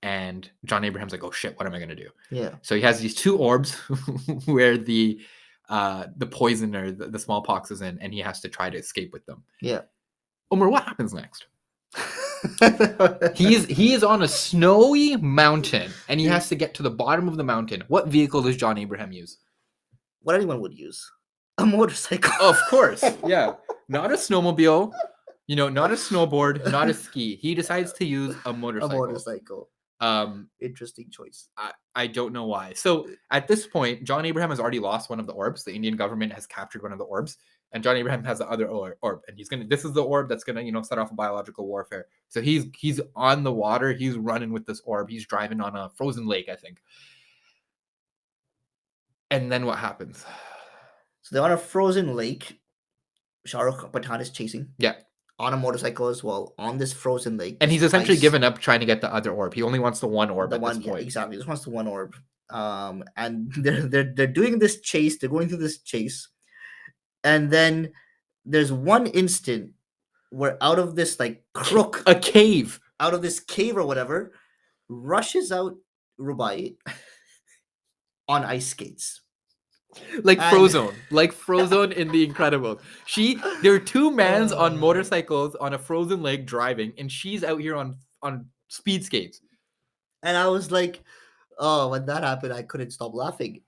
And John Abraham's like, oh shit, what am I gonna do? Yeah. So he has these 2 orbs where the poison or the smallpox is in, and he has to try to escape with them. Yeah. Omar, what happens next? He is on a snowy mountain, and he has to get to the bottom of the mountain. What vehicle does John Abraham use? What anyone would use. A motorcycle. Of course, yeah. Not a snowmobile, not a snowboard, not a ski. He decides to use a motorcycle. A motorcycle. Interesting choice. I don't know why. So at this point, John Abraham has already lost one of the orbs. The Indian government has captured one of the orbs, and John Abraham has the other orb, and this is the orb that's gonna set off a biological warfare. So he's on the water. He's running with this orb. He's driving on a frozen lake, I think. And then what happens? So they're on a frozen lake. Shah Rukh Pathan is chasing. Yeah. On a motorcycle as well, on this frozen lake. And he's essentially given up trying to get the other orb. He only wants the one orb at this point. Yeah, exactly. He just wants the one orb. And they're doing this chase. They're going through this chase. And then there's one instant where out of this crook, a cave, out of this cave or whatever, rushes out Rubai on ice skates. Like Frozone in The Incredibles. There are 2 mans on motorcycles on a frozen lake driving, and she's out here on speed skates. And I was like, oh, when that happened, I couldn't stop laughing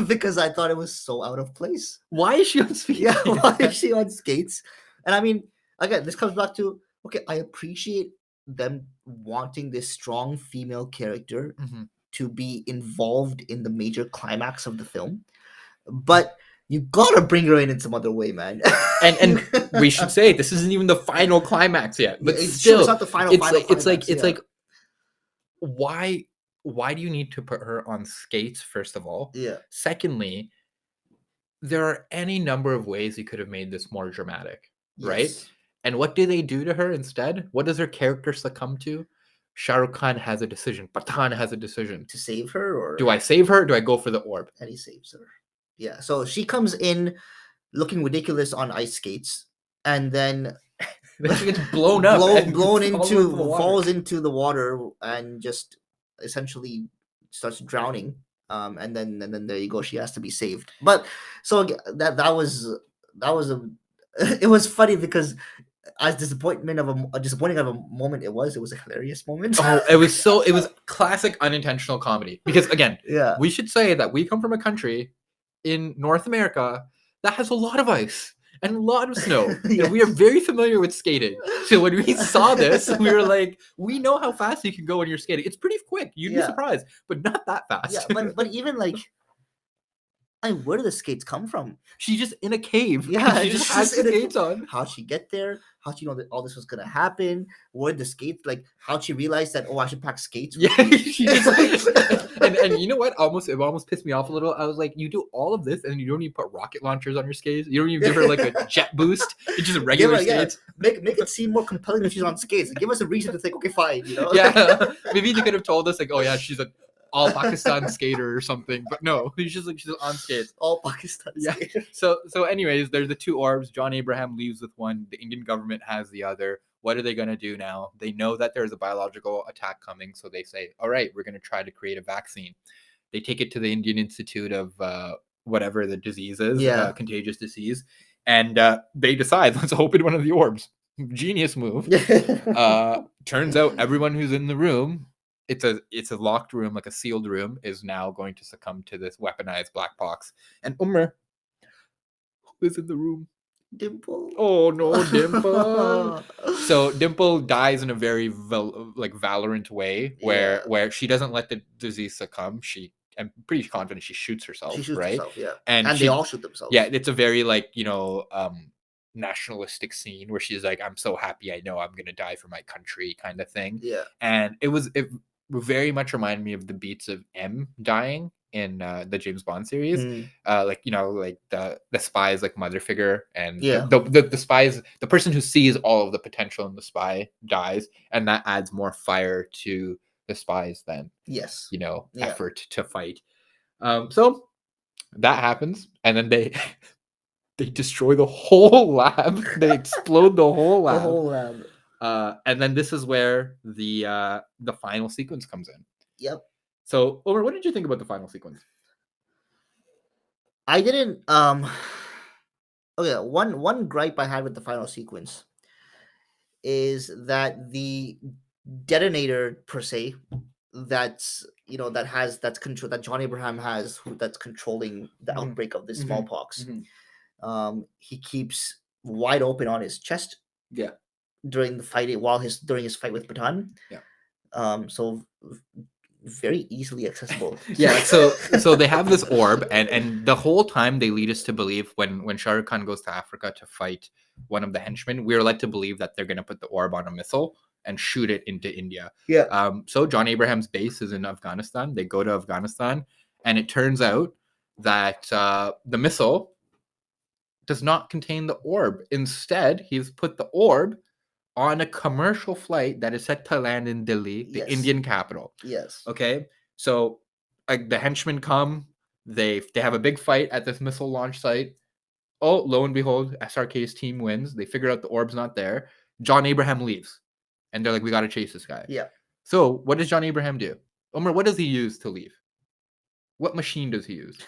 because I thought it was so out of place. Why is she on skates? Yeah, why is she on skates? And I mean, again, this comes back to, okay, I appreciate them wanting this strong female character to be involved in the major climax of the film. But you gotta bring her in some other way, man. and we should say this isn't even the final climax yet. But still, it's not the final. It's like, why do you need to put her on skates? First of all, yeah. Secondly, there are any number of ways you could have made this more dramatic, right? And what do they do to her instead? What does her character succumb to? Shah Rukh Khan has a decision. Pathaan has a decision. To save her, or do I save her? Or do I go for the orb? And he saves her. Yeah, so she comes in looking ridiculous on ice skates, and then she gets blown up, falls into the water, and just essentially starts drowning. And then there you go. She has to be saved. But so that was it was funny because as disappointing of a moment it was a hilarious moment. Oh, it was classic unintentional comedy. Because again, yeah, we should say that we come from a country in North America that has a lot of ice and a lot of snow. Yes. And we are very familiar with skating. So when we saw this, we were like, we know how fast you can go when you're skating. It's pretty quick. You'd be surprised, but not that fast. Yeah, but even where do the skates come from? She's just in a cave. Yeah, she just has skates on. How'd she get there? How'd she know that all this was gonna happen? Where the skates? How'd she realize that? Oh, I should pack skates. Yeah, she just and you know what? It almost pissed me off a little. I was like, you do all of this, and you don't even put rocket launchers on your skates. You don't even give her a jet boost. It's just regular skates. Yeah. Make it seem more compelling if she's on skates. Give us a reason to think, okay, fine. Yeah, maybe they could have told us oh yeah, she's a all Pakistan skater or something, but no, she's on skates. All Pakistan skater. So anyways, there's the 2 orbs. John Abraham leaves with one. The Indian government has the other. What are they going to do now? They know that there's a biological attack coming, so they say, all right, we're going to try to create a vaccine. They take it to the Indian Institute of whatever the disease is, contagious disease, and they decide, let's open one of the orbs. Genius move. Turns out everyone who's in the room, it's a locked room, like a sealed room, is now going to succumb to this weaponized black box. And Umar, who is in the room? Dimple. Oh no, Dimple. So Dimple dies in a very valorant way, where she doesn't let the disease succumb. I'm pretty confident she shoots herself. She shoots herself, yeah. And they all shoot themselves. Yeah, it's a very nationalistic scene where she's like, I'm so happy, I know I'm gonna die for my country, kind of thing. Yeah. And it very much reminded me of the beats of M dying in the James Bond series. The spy's mother figure, and the spy's, the person who sees all of the potential in the spy dies, and that adds more fire to the spy's then effort to fight. So That happens, and then they they destroy the whole lab. They explode the whole The lab. whole lab. And then this is where the final sequence comes in. Yep. So, Omar, what did you think about the final sequence? I didn't. Okay, one gripe I had with the final sequence is that the detonator per se, that's that's control that John Abraham has, that's controlling the Mhm. outbreak of this Mhm. smallpox. Mhm. He keeps wide open on his chest Yeah. during the fight during his fight with Pathaan. Yeah. So very easily accessible. Yeah, so they have this orb, and the whole time they lead us to believe when Shah Rukh Khan goes to Africa to fight one of the henchmen, we're led to believe that they're gonna put the orb on a missile and shoot it into India. Yeah. So John Abraham's base is in Afghanistan. They go to Afghanistan, and it turns out that the missile does not contain the orb. Instead, he's put the orb on a commercial flight that is set to land in Delhi, the Yes. Indian capital. Yes. Okay, so the henchmen come. They have a big fight at this missile launch site. Oh, lo and behold, SRK's team wins. They figure out the orb's not there. John Abraham leaves, and they're like, "We got to chase this guy." Yeah. So what does John Abraham do? Omar, what does he use to leave? What machine does he use?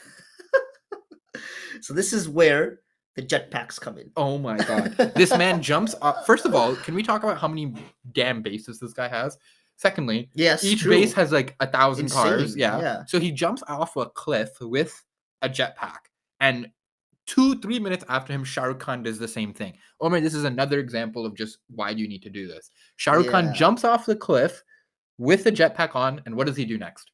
So this is where the jetpacks come in. Oh my god. This man jumps up. First of all, can we talk about how many damn bases this guy has? Secondly, Yes, each true. base has like 1,000 cars. Insane, Yeah. yeah. So he jumps off a cliff with a jetpack. And 2-3 minutes after him, Shah Rukh Khan does the same thing. Oh man, this is another example of just why do you need to do this? Shah Rukh Khan Yeah. jumps off the cliff with the jetpack on, and what does he do next?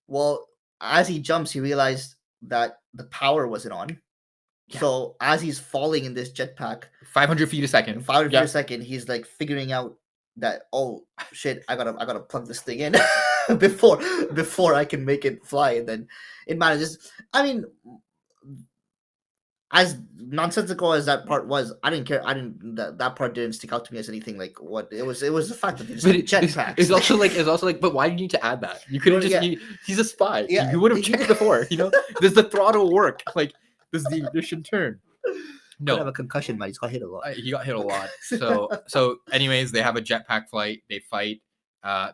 Well, as he jumps, he realized that the power wasn't on. Yeah. So as he's falling in this jetpack, 500 feet a second. 500 feet Yeah. a second, he's like figuring out that, oh shit, I gotta plug this thing in before I can make it fly. And then it manages. I mean, as nonsensical as that part was, I didn't care. That part didn't stick out to me as anything like what it was. It was the fact that they just But had jetpacks. it's also like, but why do you need to add that? You could have just, Yeah. he's a spy. Yeah. You would have checked before, Does the throttle work? Like, does the ignition turn? No, have No, a concussion, man. He's got hit a lot. he got hit a lot. So anyways, they have a jetpack flight. They fight.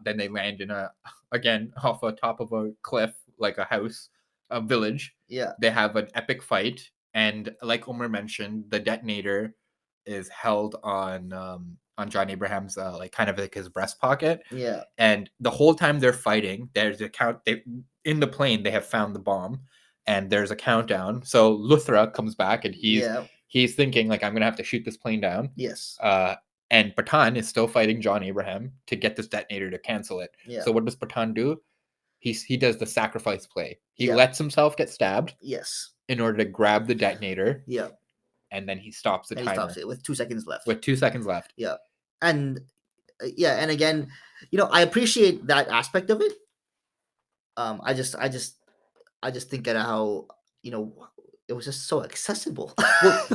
Then they land again off the top of a cliff, like a house, a village. Yeah. They have an epic fight, and like Omar mentioned, the detonator is held on John Abraham's like kind of like his breast pocket. Yeah. And the whole time they're fighting, there's a count. They in the plane they have found the bomb, and there's a countdown. So Luthra comes back, and he's thinking like, I'm gonna have to shoot this plane down. Yes. And Pathaan is still fighting John Abraham to get this detonator to cancel it. Yeah. So what does Pathaan do? He does the sacrifice play. He Yeah. lets himself get stabbed Yes. in order to grab the detonator, Yeah. and then he stops the And timer. he stops it with 2 seconds left. With 2 seconds left. Yeah. And and again, I appreciate that aspect of it. I just think at how, it was just so accessible.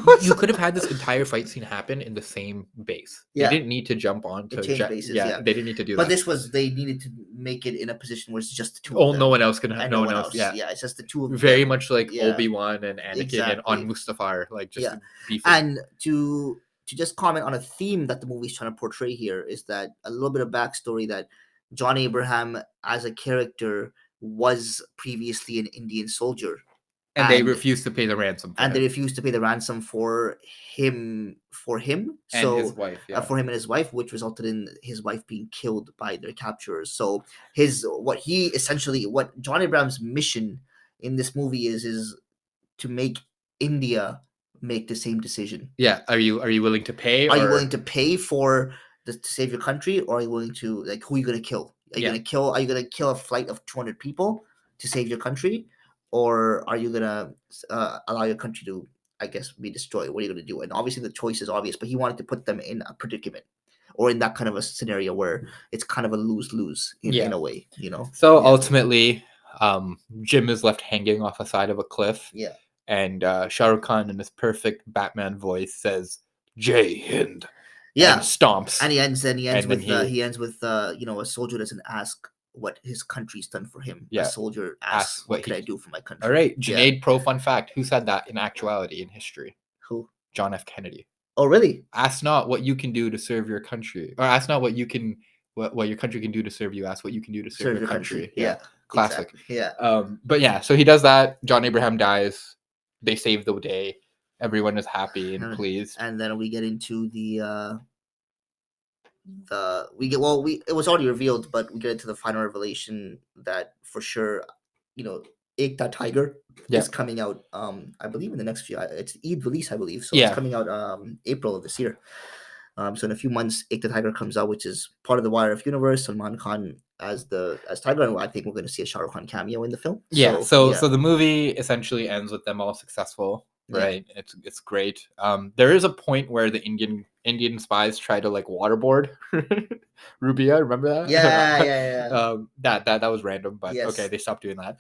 Well, you could have had this entire fight scene happen in the same base. Yeah. They didn't need to jump on to change bases, yeah, yeah. they didn't need to do But that. they needed to make it in a position where it's just the two Oh, of them. no one else can have And no one else. Yeah. Yeah, it's just the two of them. Very much like Yeah. Obi-Wan and Anakin and Exactly. on Mustafar, like just Yeah. beefing. And to just comment on a theme that the movie's trying to portray here is that a little bit of backstory that John Abraham as a character was previously an Indian soldier. And they refused to pay the ransom. They refused to pay the ransom for him. And his wife, yeah. For him and his wife, which resulted in his wife being killed by their captors. So what John Abraham's mission in this movie is to make India make the same decision. Yeah. Are you willing to pay? Are you willing to pay to save your country, or are you willing to, like, who are you gonna kill? Are you gonna kill a flight of 200 people to save your country? Or are you gonna allow your country to, I guess, be destroyed? What are you gonna do? And obviously the choice is obvious, but he wanted to put them in a predicament, or in that kind of a scenario where it's kind of a lose-lose in a way, So ultimately, Jim is left hanging off a side of a cliff. Yeah. And Shah Rukh Khan, in his perfect Batman voice, says, "JayInda." Yeah. And stomps. And he ends with a soldier doesn't ask what his country's done for him. Yeah. A soldier Asks asks, what "What can he- I do for my country?" All right, Yeah. Junaid, pro fun fact. Who said that in actuality in history? Who? John F. Kennedy. Oh, really? Ask not what you can do to serve your country, or ask not what you can, what your country can do to serve you. Ask what you can do to serve your country. Yeah. Classic. Exactly. Yeah. But yeah, so he does that. John Abraham dies. They save the day. Everyone is happy and pleased. And then we get into it was already revealed, but we get into the final revelation that for sure, Ekta Tiger is coming out. I believe in the next few. It's Eid release, I believe. So it's coming out April of this year. So in a few months, Ekta Tiger comes out, which is part of the YRF universe. Salman Khan as Tiger, and I think we're going to see a Shah Rukh Khan cameo in the film. Yeah. So the movie essentially ends with them all successful, right? Yeah. It's great. There is a point where the Indian spies try to like waterboard Rubia. Remember that? Yeah. That was random, but okay, they stopped doing that.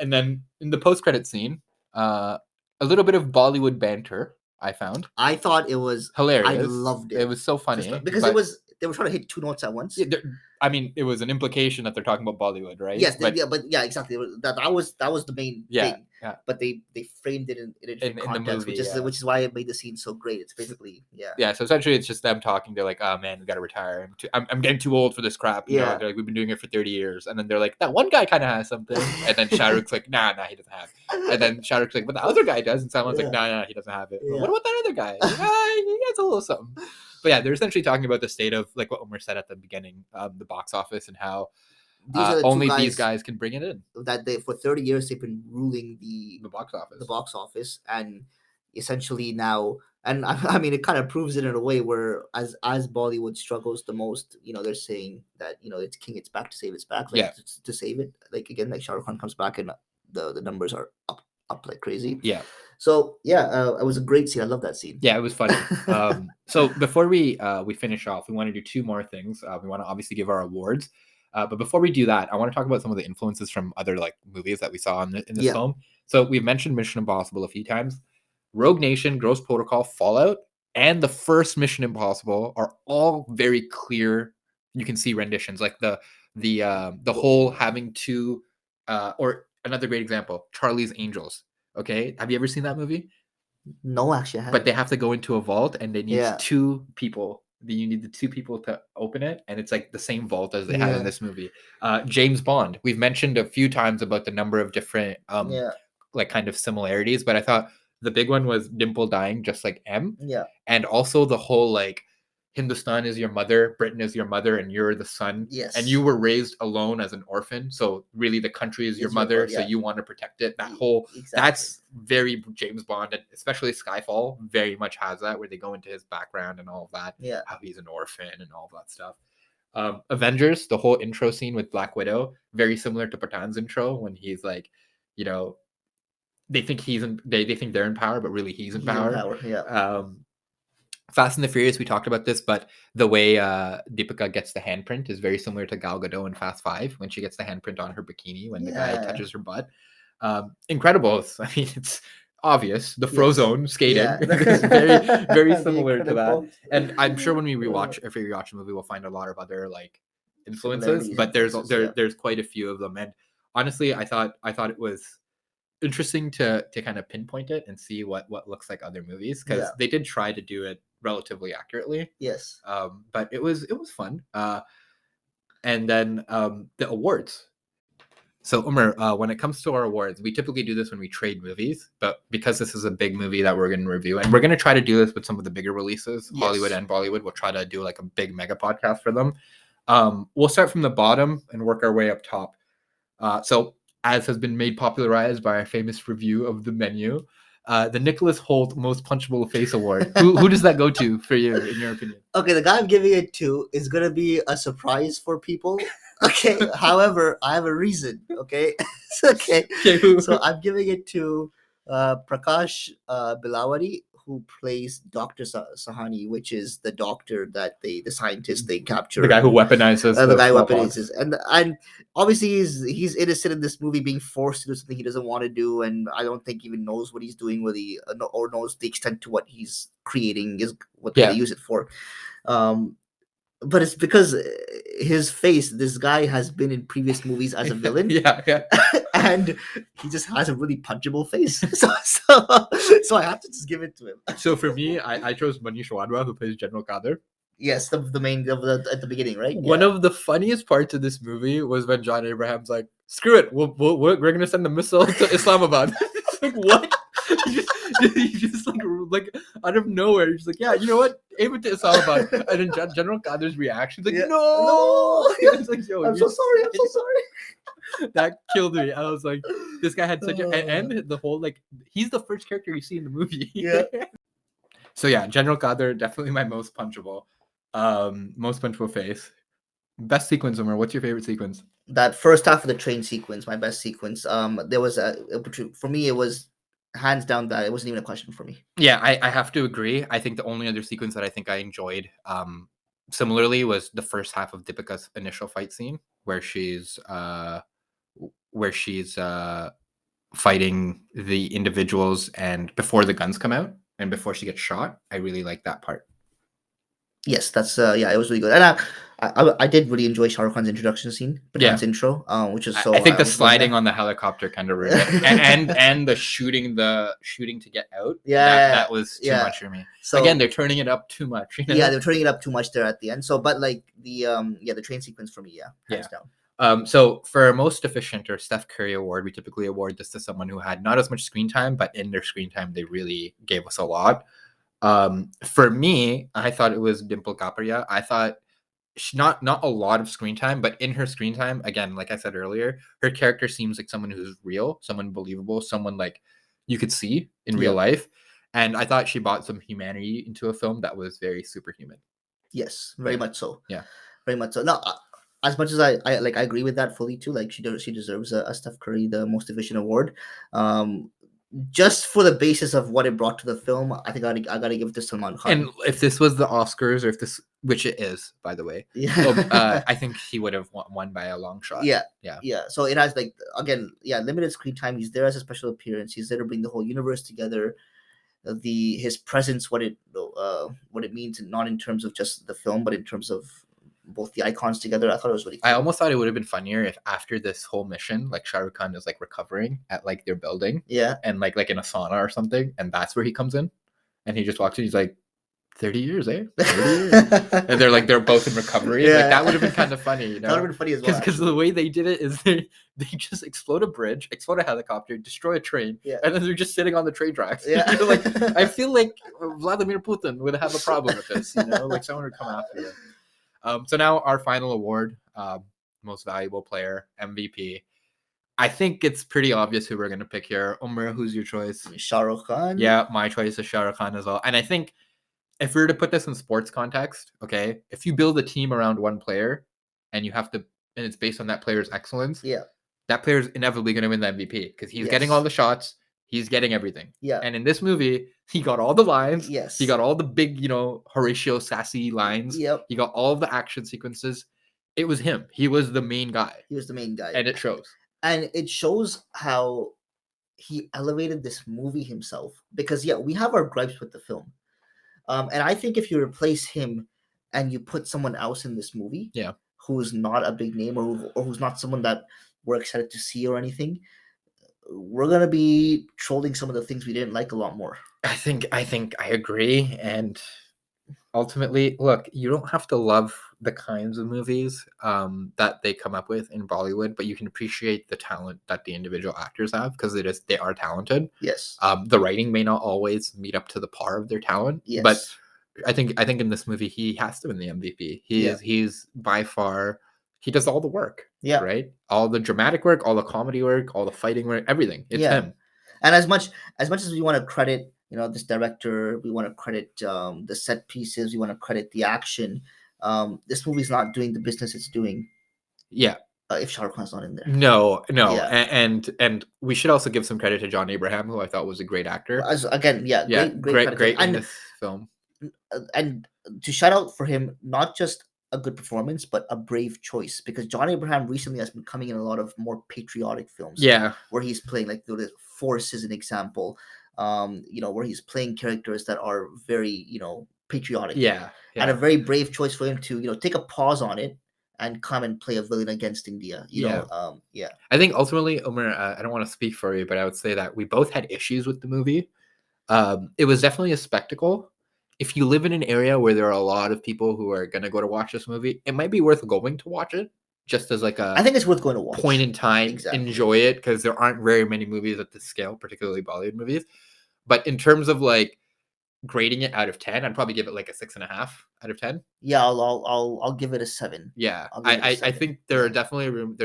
And then in the post-credit scene, a little bit of Bollywood banter. I found. I thought it was hilarious. I loved it. It was so funny because they were trying to hit two notes at once. Yeah, I mean, it was an implication that they're talking about Bollywood, right? Yes, but exactly. That was the main thing. Yeah. But they framed it in context, the movie, which is why it made the scene so great. It's basically Yeah. So essentially, it's just them talking. They're like, "Oh man, we got to retire. I'm getting too old for this crap." You know? They're like, "We've been doing it for 30 years," and then they're like, "That one guy kind of has something," and then Shah Rukh's like, "Nah, he doesn't have it," and then Shah Rukh's like, "But the other guy does," and someone's like, "Nah, he doesn't have it." But what about that other guy? He has a little something. But yeah, they're essentially talking about the state of like what Umar said at the beginning, the box office, and how only these guys can bring it in. That for 30 years they've been ruling the box office. The box office, and essentially now, and I mean, it kind of proves it in a way where as Bollywood struggles the most, they're saying that it's king, it's back to save its back, like to save it. Like again, like Shah Rukh Khan comes back and the numbers are up like crazy. Yeah. So it was a great scene. I love that scene. Yeah, it was funny. So before we finish off, we want to do two more things. We want to obviously give our awards, but before we do that, I want to talk about some of the influences from other like movies that we saw in this film. So we've mentioned Mission Impossible a few times. Rogue Nation, Ghost Protocol, Fallout, and the first Mission Impossible are all very clear. You can see renditions like the whole having to, or another great example, Charlie's Angels. Okay, have you ever seen that movie? No, actually, I haven't. But they have to go into a vault, and they need two people. You need the two people to open it, and it's like the same vault as they had in this movie. James Bond. We've mentioned a few times about the number of different like kind of similarities, but I thought the big one was Dimple dying just like M. Yeah. And also the whole like Hindustan is your mother, Britain is your mother, and you're the son. Yes. And you were raised alone as an orphan. So really the country is your mother. So you want to protect it. That whole that's very James Bond, and especially Skyfall very much has that, where they go into his background and all of that. Yeah. How he's an orphan and all of that stuff. Avengers, the whole intro scene with Black Widow, very similar to Pathaan's intro when he's like, they think they think they're in power, but really he's in power. Yeah. Fast and the Furious, we talked about this, but the way Deepika gets the handprint is very similar to Gal Gadot in Fast 5 when she gets the handprint on her bikini when the guy touches her butt. Incredibles. I mean, it's obvious. The Frozone skating is very, very similar to that. And I'm sure when we rewatch a movie, we'll find a lot of other like influences, but there's quite a few of them. And honestly, I thought it was interesting to kind of pinpoint it and see what looks like other movies, because they did try to do it relatively accurately. Yes. But it was fun. And then the awards. So Umar, when it comes to our awards, we typically do this when we trade movies, but because this is a big movie that we're going to review, and we're going to try to do this with some of the bigger releases, Hollywood and Bollywood, we'll try to do like a big mega podcast for them. We'll start from the bottom and work our way up top. So as has been made popularized by our famous review of The Menu, the Nicholas Hoult Most Punchable Face Award. Who does that go to for you, in your opinion? Okay, the guy I'm giving it to is going to be a surprise for people. Okay, however, I have a reason. Okay, okay. So I'm giving it to Prakash Bilawari, who plays Dr. Sahani, which is the doctor that the scientist they capture. The guy who weaponizes. The guy who weaponizes. And obviously he's innocent in this movie, being forced to do something he doesn't want to do, and I don't think he even knows what he's doing, or knows the extent to what he's creating is what they use it for. but it's because his face. This guy has been in previous movies as a villain, yeah. and he just has a really punchable face. So I have to just give it to him. So for me, I chose Manish Wadhwa, who plays General Kader. Yes, the main at the beginning, right? One of the funniest parts of this movie was when John Abraham's like, "Screw it, we're gonna send the missile to Islamabad." It's like, what? He just like out of nowhere, he's like, "Yeah, you know what? Aim it to Islamabad." And then General Kader's reaction, like, Yeah. "No!" It's like, "Yo, I'm so sorry. I'm so sorry. that killed me." I was like, this guy had such a and the whole like he's the first character you see in the movie. Yeah. So yeah, General Kader, definitely my most punchable face. Best sequence, Umar. What's your favorite sequence? That first half of the train sequence, my best sequence. There was for me, it was hands down that it wasn't even a question for me. Yeah, I have to agree. I think the only other sequence that I think I enjoyed similarly was the first half of Deepika's initial fight scene where she's fighting the individuals and before the guns come out and before she gets shot. I really like that part. Yes, that's yeah, it was really good, and I did really enjoy Shah Rukh Khan's introduction scene, Pathaan's intro, which is so. I think the sliding on the helicopter kind of ruined it, and the shooting to get out. Yeah, that was too much for me. So again, they're turning it up too much. You know? Yeah, they're turning it up too much there at the end. So, but like the the train sequence for me, hands down. So for most efficient or Steph Curry award, we typically award this to someone who had not as much screen time, but in their screen time, they really gave us a lot. For me, I thought it was Dimple Kapadia. I thought not a lot of screen time, but in her screen time, again, like I said earlier, her character seems like someone who's real, someone believable, someone like you could see in real life. And I thought she brought some humanity into a film that was very superhuman. Yes, very much so. Yeah, very much so. Now, as much as I agree with that fully too. Like she deserves a Steph Curry the most efficient award. Just for the basis of what it brought to the film, I think I gotta give it to Salman Khan. And if this was the Oscars, or if this, which it is, by the way, I think he would have won by a long shot. Yeah. So it has like again, limited screen time. He's there as a special appearance. He's there to bring the whole universe together. His presence, what it means, not in terms of just the film, but in terms of both the icons together. I thought it was really cool. I almost thought it would have been funnier if after this whole mission, like Shah Rukh Khan is like recovering at like their building, and like in a sauna or something, and that's where he comes in, and he just walks in. He's like, 30 years, eh? 30 years. And they're both in recovery. Like that would have been kind of funny, you know? That would have been funny as well. Because the way they did it is they just explode a bridge, explode a helicopter, destroy a train, and then they're just sitting on the train tracks. Yeah. You know, like I feel like Vladimir Putin would have a problem with this, you know, like someone would come after him. So now our final award, most valuable player, MVP. I think it's pretty obvious who we're gonna pick here. Umar, who's your choice? Shah Rukh Khan. Yeah, my choice is Shah Rukh Khan as well. And I think if we were to put this in sports context, okay, if you build a team around one player and it's based on that player's excellence, that player's inevitably gonna win the MVP because he's getting all the shots. He's getting everything. Yeah. And in this movie, he got all the lines. Yes. He got all the big, you know, Horatio sassy lines. Yep. He got all of the action sequences. It was him. He was the main guy. And it shows. And it shows how he elevated this movie himself. Because, we have our gripes with the film. And I think if you replace him and you put someone else in this movie, who's not a big name or who's not someone that we're excited to see or anything, we're gonna be trolling some of the things we didn't like a lot more. I think I agree, and ultimately, look, you don't have to love the kinds of movies that they come up with in Bollywood, but you can appreciate the talent that the individual actors have because they are talented. Yes. The writing may not always meet up to the par of their talent, but I think in this movie he has to win the MVP. He's by far. He does all the work, right? All the dramatic work, all the comedy work, all the fighting work, everything. It's him. And as much as we want to credit, this director, we want to credit the set pieces, we want to credit the action. This movie's not doing the business it's doing. Yeah. If Shah Rukh Khan's not in there. No. And we should also give some credit to John Abraham, who I thought was a great actor. Great in this film. And to shout out for him, not just a good performance, but a brave choice, because John Abraham recently has been coming in a lot of more patriotic films. Where he's playing like the Force is an example. Where he's playing characters that are very, patriotic. Yeah. And a very brave choice for him to take a pause on it and come and play a villain against India. Yeah. I think ultimately, Omar, I don't want to speak for you, but I would say that we both had issues with the movie. It was definitely a spectacle. If you live in an area where there are a lot of people who are going to go to watch this movie, it might be worth going to watch it just as like I think it's worth going to watch. Point in time. Exactly. Enjoy it, because there aren't very many movies at this scale, particularly Bollywood movies. But in terms of like grading it out of 10, I'd probably give it like a 6.5 out of 10. Yeah, I'll give it a 7. Yeah, I think there's definitely room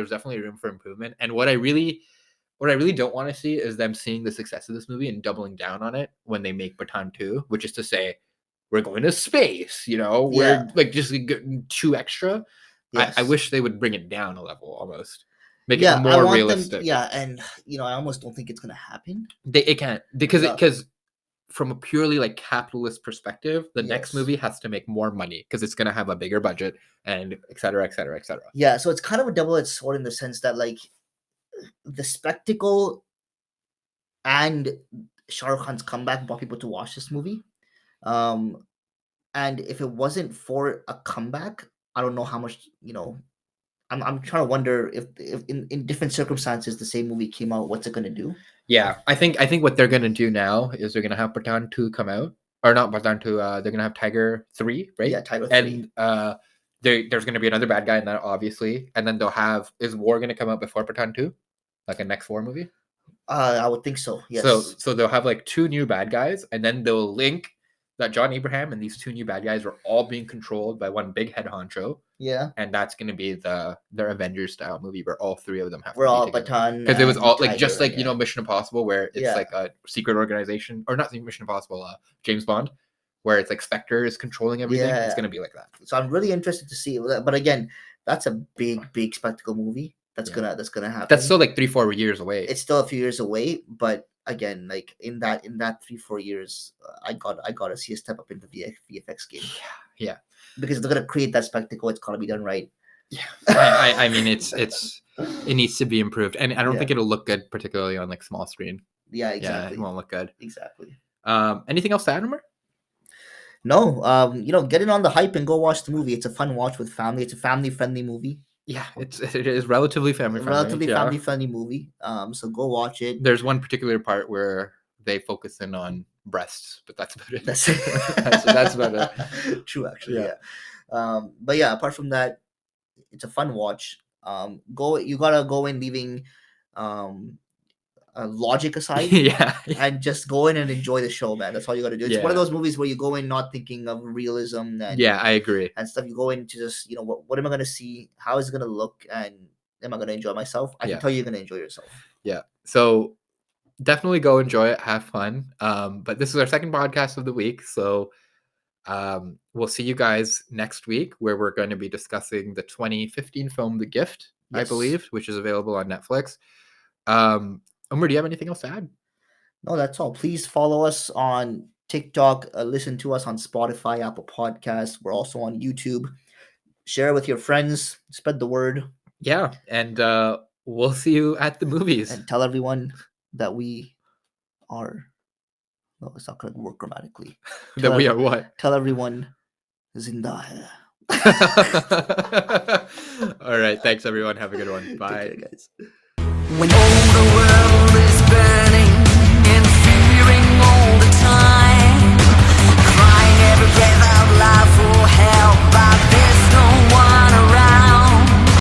for improvement. And what I really don't want to see is them seeing the success of this movie and doubling down on it when they make Pathaan 2, which is to say, we're going to space, we're like just too extra. Yes. I wish they would bring it down a level, almost make it more realistic. And I almost don't think it's gonna happen. It can't, because from a purely like capitalist perspective, the next movie has to make more money because it's gonna have a bigger budget and et cetera, et cetera, et cetera. Yeah, so it's kind of a double-edged sword in the sense that like the spectacle and Shah Rukh Khan's comeback brought people to watch this movie. And if it wasn't for a comeback, I don't know how much, I'm trying to wonder if in different circumstances the same movie came out, what's it going to do? Yeah, I think what they're going to do now is they're going to have Pathaan 2 come out, or not Pathaan 2, they're going to have Tiger 3, right? Yeah, Tiger 3. And there's going to be another bad guy in that, obviously, and then they'll have, is War going to come out before Pathaan 2? Like a next War movie? I would think so, yes. So they'll have like 2 new bad guys, and then they'll link that John Abraham and these 2 new bad guys are all being controlled by one big head honcho. Yeah. And that's going to be their Avengers style movie where all 3 of them have to be all Pathaan. Because it was all like, just like, Mission Impossible, where it's like a secret organization, or not Mission Impossible, James Bond, where it's like Spectre is controlling everything. Yeah. It's going to be like that. So I'm really interested to see. But again, that's a big spectacle movie. That's gonna happen. That's still like 3-4 years away. It's still a few years away, but again, like in that 3-4 years, I gotta see a step up in the VFX game. Yeah. Because if they're gonna create that spectacle, it's gotta be done right. Yeah. I mean, it needs to be improved, and I don't think it'll look good, particularly on like small screen. Yeah, exactly. Yeah, it won't look good. Exactly. Anything else to add, Omar? No. Get in on the hype and go watch the movie. It's a fun watch with family. It's a family-friendly movie. Yeah, it is relatively family-friendly movie. So go watch it. There's one particular part where they focus in on breasts, but that's about it. That's about it. True, actually. Yeah. But yeah, apart from that, it's a fun watch. You gotta go in leaving logic aside, and just go in and enjoy the show, man. That's all you gotta do. It's one of those movies where you go in not thinking of realism and I agree, and stuff. You go in to just what am I gonna see? How is it gonna look? And am I gonna enjoy myself? I can tell you're gonna enjoy yourself. Yeah. So definitely go enjoy it, have fun. But this is our second podcast of the week, so we'll see you guys next week, where we're going to be discussing the 2015 film The Gift, I believe, which is available on Netflix. Umar, do you have anything else to add? No, that's all. Please follow us on TikTok. Listen to us on Spotify, Apple Podcasts. We're also on YouTube. Share it with your friends. Spread the word. Yeah, and we'll see you at the movies. And tell everyone that we are... No, it's not going to work grammatically. That we are what? Tell everyone Zinda hai. All right. Thanks, everyone. Have a good one. Bye. Take care, guys.